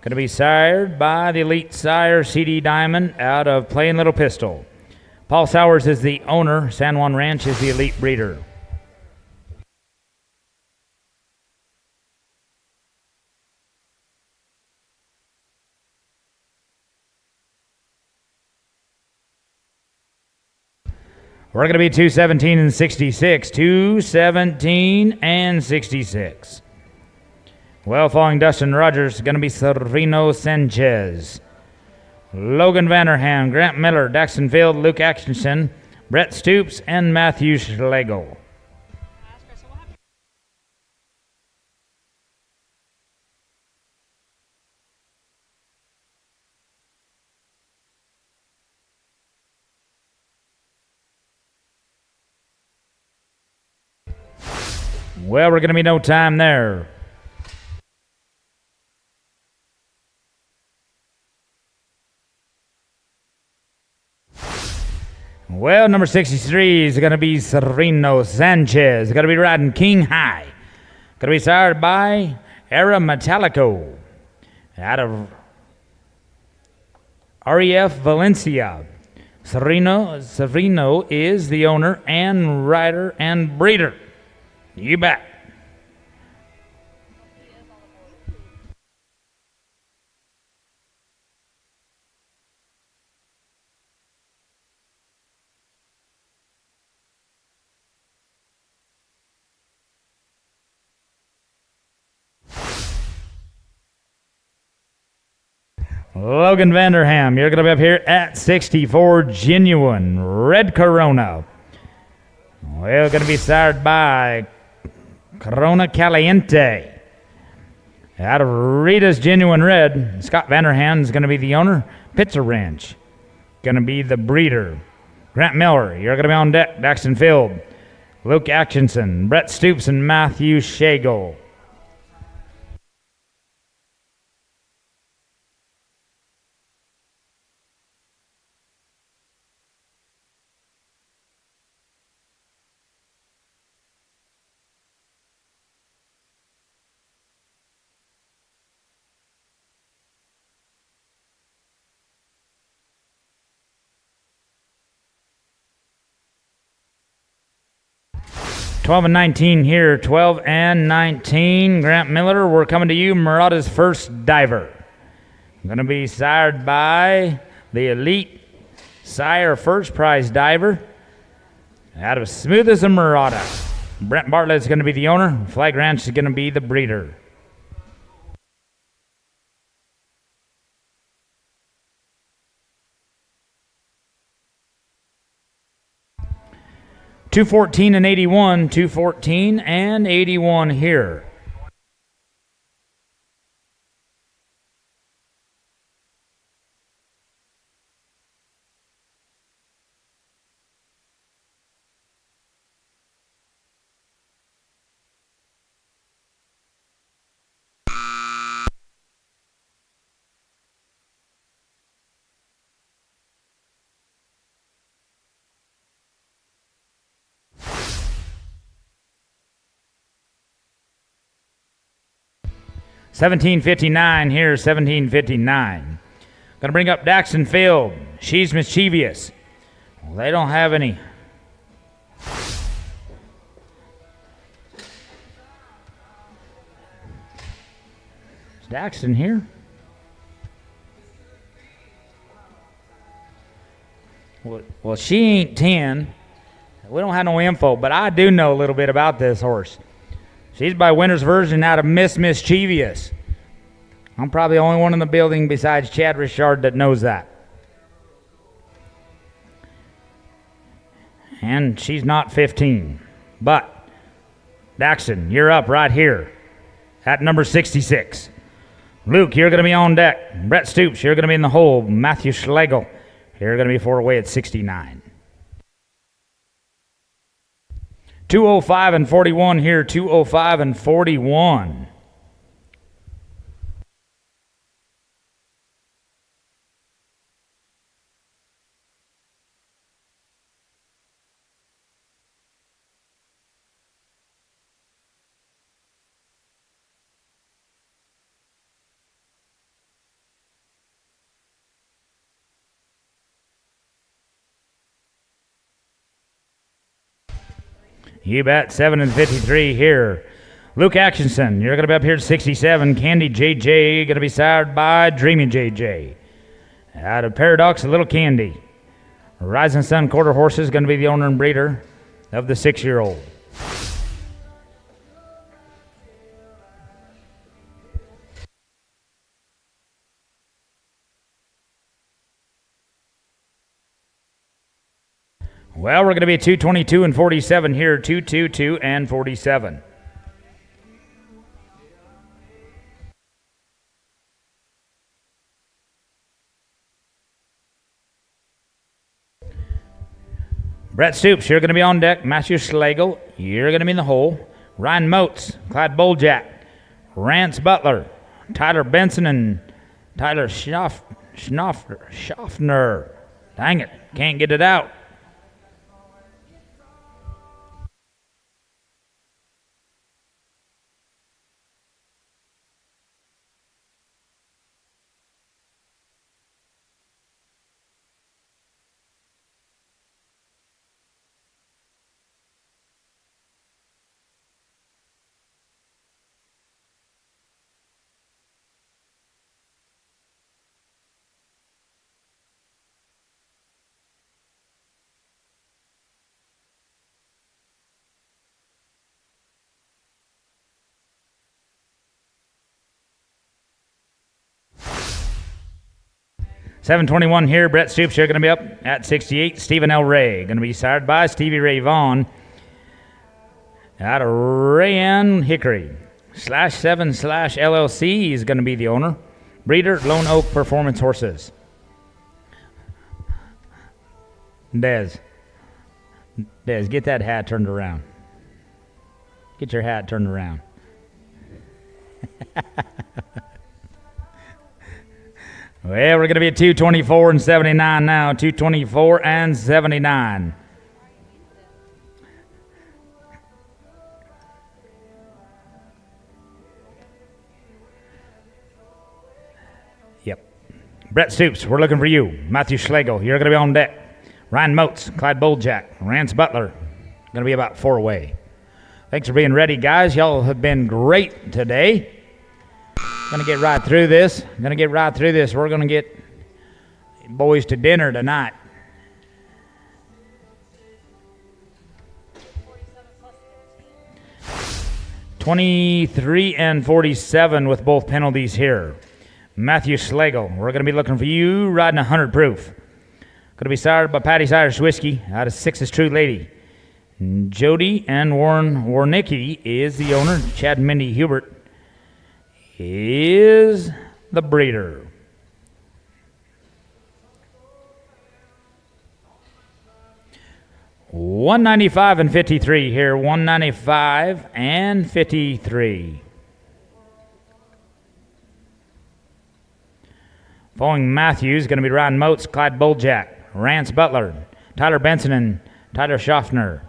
Going to be sired by the Elite Sire CD Diamond out of Plain Little Pistol. Paul Sowers is the owner. San Juan Ranch is the elite breeder. We're going to be 217 and 66. 217 and 66. Well, following Dustin Rogers, going to be Sereno Sanchez, Logan Vanderham, Grant Miller, Daxton Field, Luke Atkinson, Brett Stoops, and Matthew Schlegel. Well, we're going to be no time there. Well, number 63 is going to be Sereno Sanchez. Going to be riding King High. Going to be sired by Era Metallico out of REF Valencia. Sereno is the owner and rider and breeder. You bet. Logan Vanderham, you're going to be up here at 64 Genuine Red Corona. Well, going to be sired by Corona Caliente out of Rita's Genuine Red. Scott Vanderham is going to be the owner. Pizza Ranch going to be the breeder. Grant Miller, you're going to be on deck. Daxton Field, Luke Atkinson, Brett Stoops, and Matthew Schlegel. Twelve and 19 here. 12 and 19. Grant Miller, we're coming to you. Murata's first diver. Going to be sired by the Elite Sire First Prize Diver out of Smooth as a Murata. Brent Bartlett is going to be the owner. Flag Ranch is going to be the breeder. $214 and 81, $214 and 81 here. $17.59 here, $17.59. Gonna bring up Daxton Field. She's mischievous. Well, they don't have any. Is Daxton here? Well, she ain't 10. We don't have no info, but I do know a little bit about this horse. She's by winner's version out of Miss Mischievous. I'm probably the only one in the building besides Chad Richard that knows that. And she's not 15. But, Daxton, you're up right here at number 66. Luke, you're going to be on deck. Brett Stoops, you're going to be in the hole. Matthew Schlegel, you're going to be 4 away at 69. 205 and 41 here, 205 and 41. You bet. 7 and 53 here. Luke Atkinson, you're going to be up here at 67. Candy JJ, going to be sired by Dreamy JJ. Out of Paradox, Little Candy. Rising Sun Quarter Horse is going to be the owner and breeder of the 6-year-old. Well, we're going to be 222 and 47 here, 222 and 47. Brett Stoops, you're going to be on deck. Matthew Schlegel, you're going to be in the hole. Ryan Moats, Clyde Boljak, Rance Butler, Tyler Benson, and Tyler Schaffner. Dang it, can't get it out. $721 here. Brett Stoops, you're going to be up at 68. Stephen L. Ray, going to be sired by Stevie Ray Vaughn out of Rayan Hickory. /7/ LLC is going to be the owner. Breeder, Lone Oak Performance Horses. Dez, get that hat turned around. Get your hat turned around. Well, we're going to be at 224 and 79 now. 224 and 79. Yep. Brett Stoops, we're looking for you. Matthew Schlegel, you're going to be on deck. Ryan Moats, Clyde Boljak, Rance Butler, going to be about 4 away. Thanks for being ready, guys. Y'all have been great today. Going to get right through this. We're going to get boys to dinner tonight. 23 and 47 with both penalties here. Matthew Schlegel, we're going to be looking for you riding 100 proof. Going to be sired by Patty's Irish Whiskey out of Six's True Lady. Jody and Warren Warnicki is the owner. Chad and Mindy Hubert is the breeder. $195 and 53 here. $195 and 53. Following Matthews, going to be Ryan Moats, Clyde Boljak, Rance Butler, Tyler Benson, and Tyler Schaffner.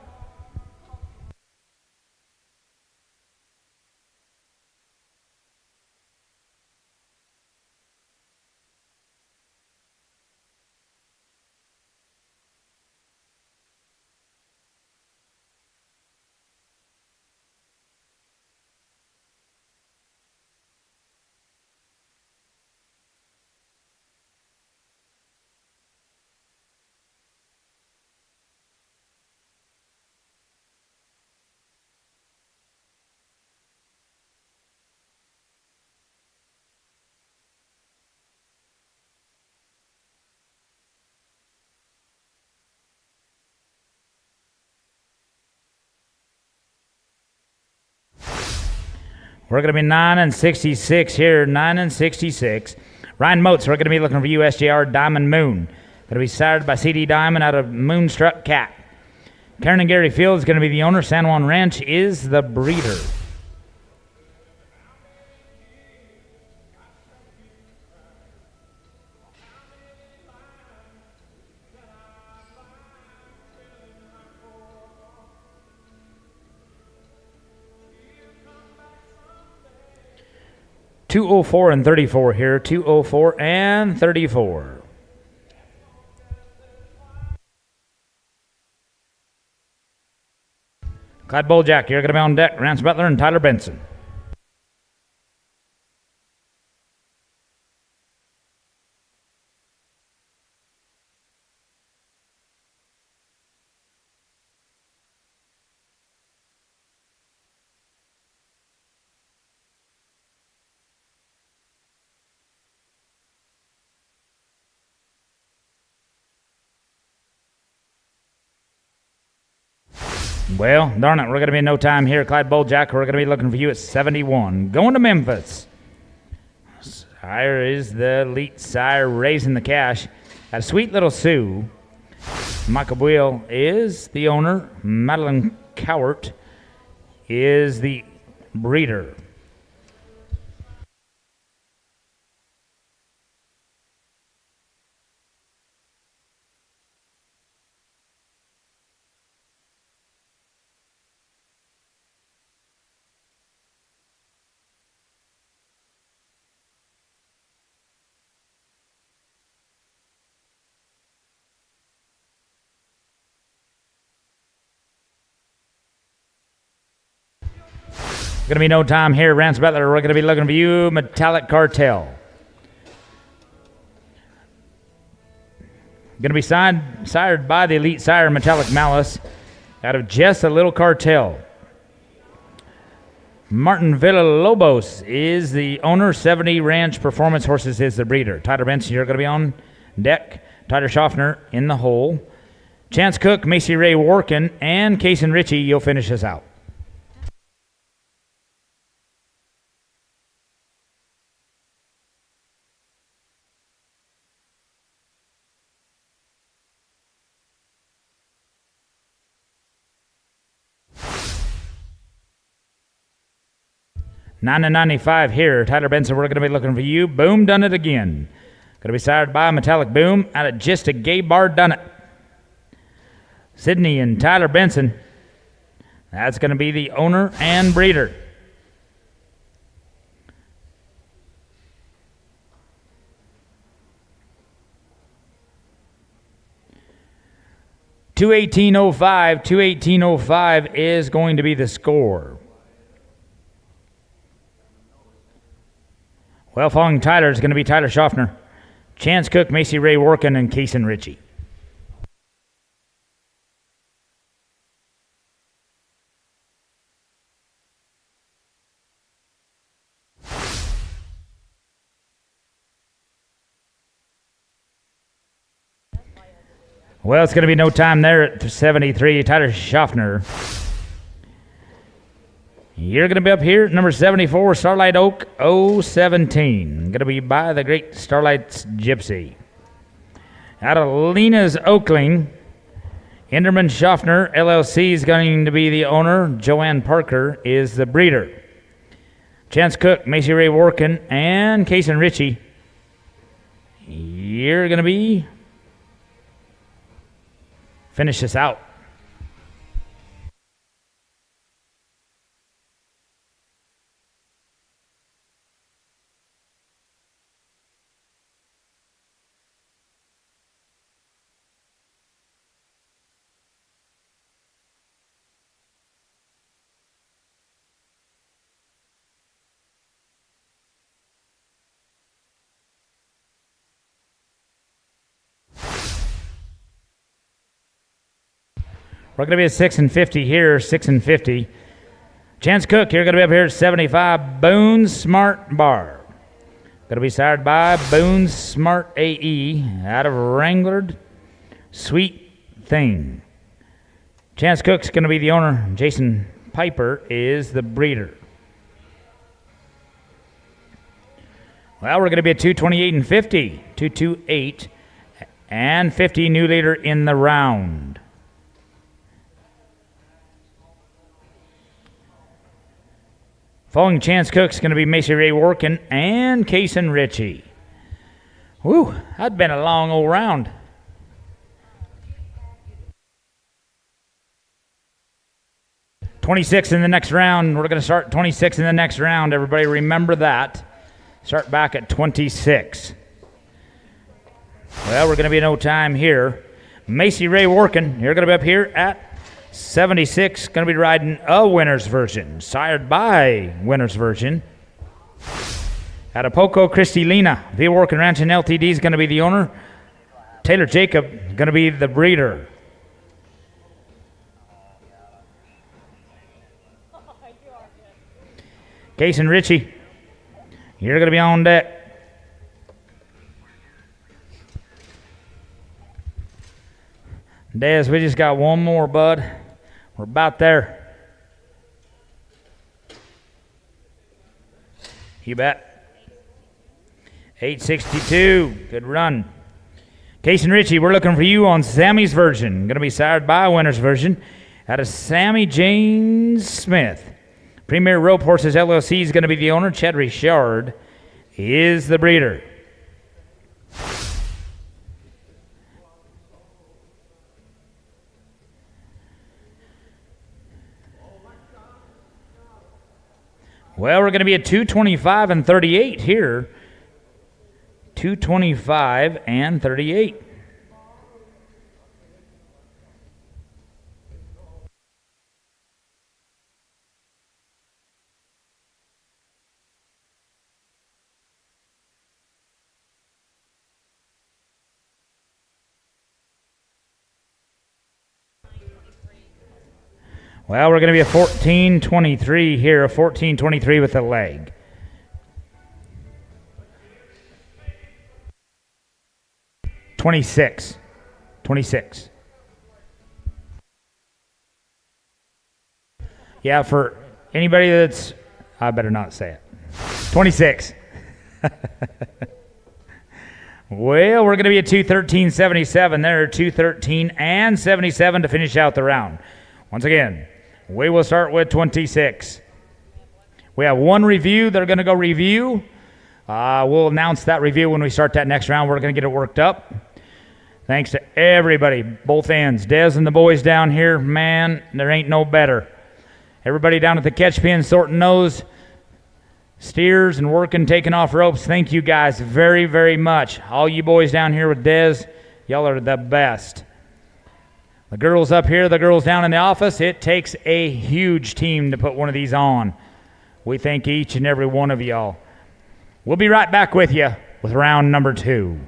We're going to be 9 and 66 here, 9 and 66. Ryan Moats, we're going to be looking for USJR Diamond Moon. Going to be sired by CD Diamond out of Moonstruck Cat. Karen and Gary Fields is going to be the owner. San Juan Ranch is the breeder. $204 and 34 here. $204 and 34. Clyde Boljak, you're going to be on deck. Rance Butler and Tyler Benson. Well, darn it, we're going to be in no time here. Clyde Bulljack, we're going to be looking for you at 71. Going to Memphis. Sire is the elite sire, raising the cash. At Sweet Little Sue. Michael Boyle is the owner. Madeline Cowart is the breeder. Going to be no time here. Rance Butler, we're going to be looking for you. Metallic Cartel. Going to be sired by the elite sire Metallic Malice out of Just a Little Cartel. Martin Villalobos is the owner. 70 Ranch Performance Horses is the breeder. Tyler Benson, you're going to be on deck. Tyler Schaffner in the hole. Chance Cook, Macy Ray Workin, and Kason Ritchie, you'll finish us out. $9.95 here. Tyler Benson, we're going to be looking for you. Boom, done it again. Going to be sired by Metallic Boom out of Just a Gay Bar Done It. Sydney and Tyler Benson. That's going to be the owner and breeder. $218.05 is going to be the score. Well, following Tyler is going to be Tyler Schaffner, Chance Cook, Macy Ray Workin, and Kason Ritchie. Well, it's going to be no time there at 73. Tyler Schaffner. You're going to be up here at number 74, Starlight Oak 017. Going to be by the great Starlight's Gypsy. Out of Lena's Oakling, Enderman Schaffner LLC is going to be the owner. Joanne Parker is the breeder. Chance Cook, Macy Ray Workin, and Kason Ritchie. You're going to be finish this out. We're going to be at 6 and 50 here, 6 and 50. Chance Cook, you're going to be up here at 75, Boone Smart Bar. Going to be sired by Boone Smart AE out of Wrangler. Sweet Thing. Chance Cook's going to be the owner. Jason Piper is the breeder. Well, we're going to be at 228 and 50. 228 and 50, new leader in the round. Following Chance Cook's going to be Macy Ray Workin and Kason Ritchie. Whew, that'd been a long old round. $26 in the next round. We're going to start 26 in the next round. Everybody remember that. Start back at 26. Well, we're going to be no time here. Macy Ray Workin, you're going to be up here at 76, going to be riding a winner's version, sired by winner's version. Out of Poco, Christy Lena, V. Workin Ranch and LTD is going to be the owner. Taylor Jacob going to be the breeder. Kason Ritchie, you're going to be on deck. Dez, we just got one more, bud. We're about there. You bet. 862. Good run. Case and Richie, we're looking for you on Sammy's version. Going to be sired by a winner's version out of Sammy James Smith. Premier Rope Horses LLC is going to be the owner. Chad Richard is the breeder. Well, we're going to be at 225 and 38 here. 225 and 38. Well, we're going to be a 14-23 here, a 14-23 with a leg. $26. Yeah, for anybody that's, I better not say it. 26. Well, we're going to be at 213.77 there, 213 and 77 to finish out the round. Once again, we will start with 26. We have one review. They're going to go review. We'll announce that review when we start that next round. We're going to get it worked up. Thanks to everybody, both ends. Des and the boys down here, man, there ain't no better. Everybody down at the catch pen sorting those steers and working, taking off ropes. Thank you guys very, very much. All you boys down here with Des, y'all are the best. The girls up here, the girls down in the office, it takes a huge team to put one of these on. We thank each and every one of y'all. We'll be right back with you with round number 2.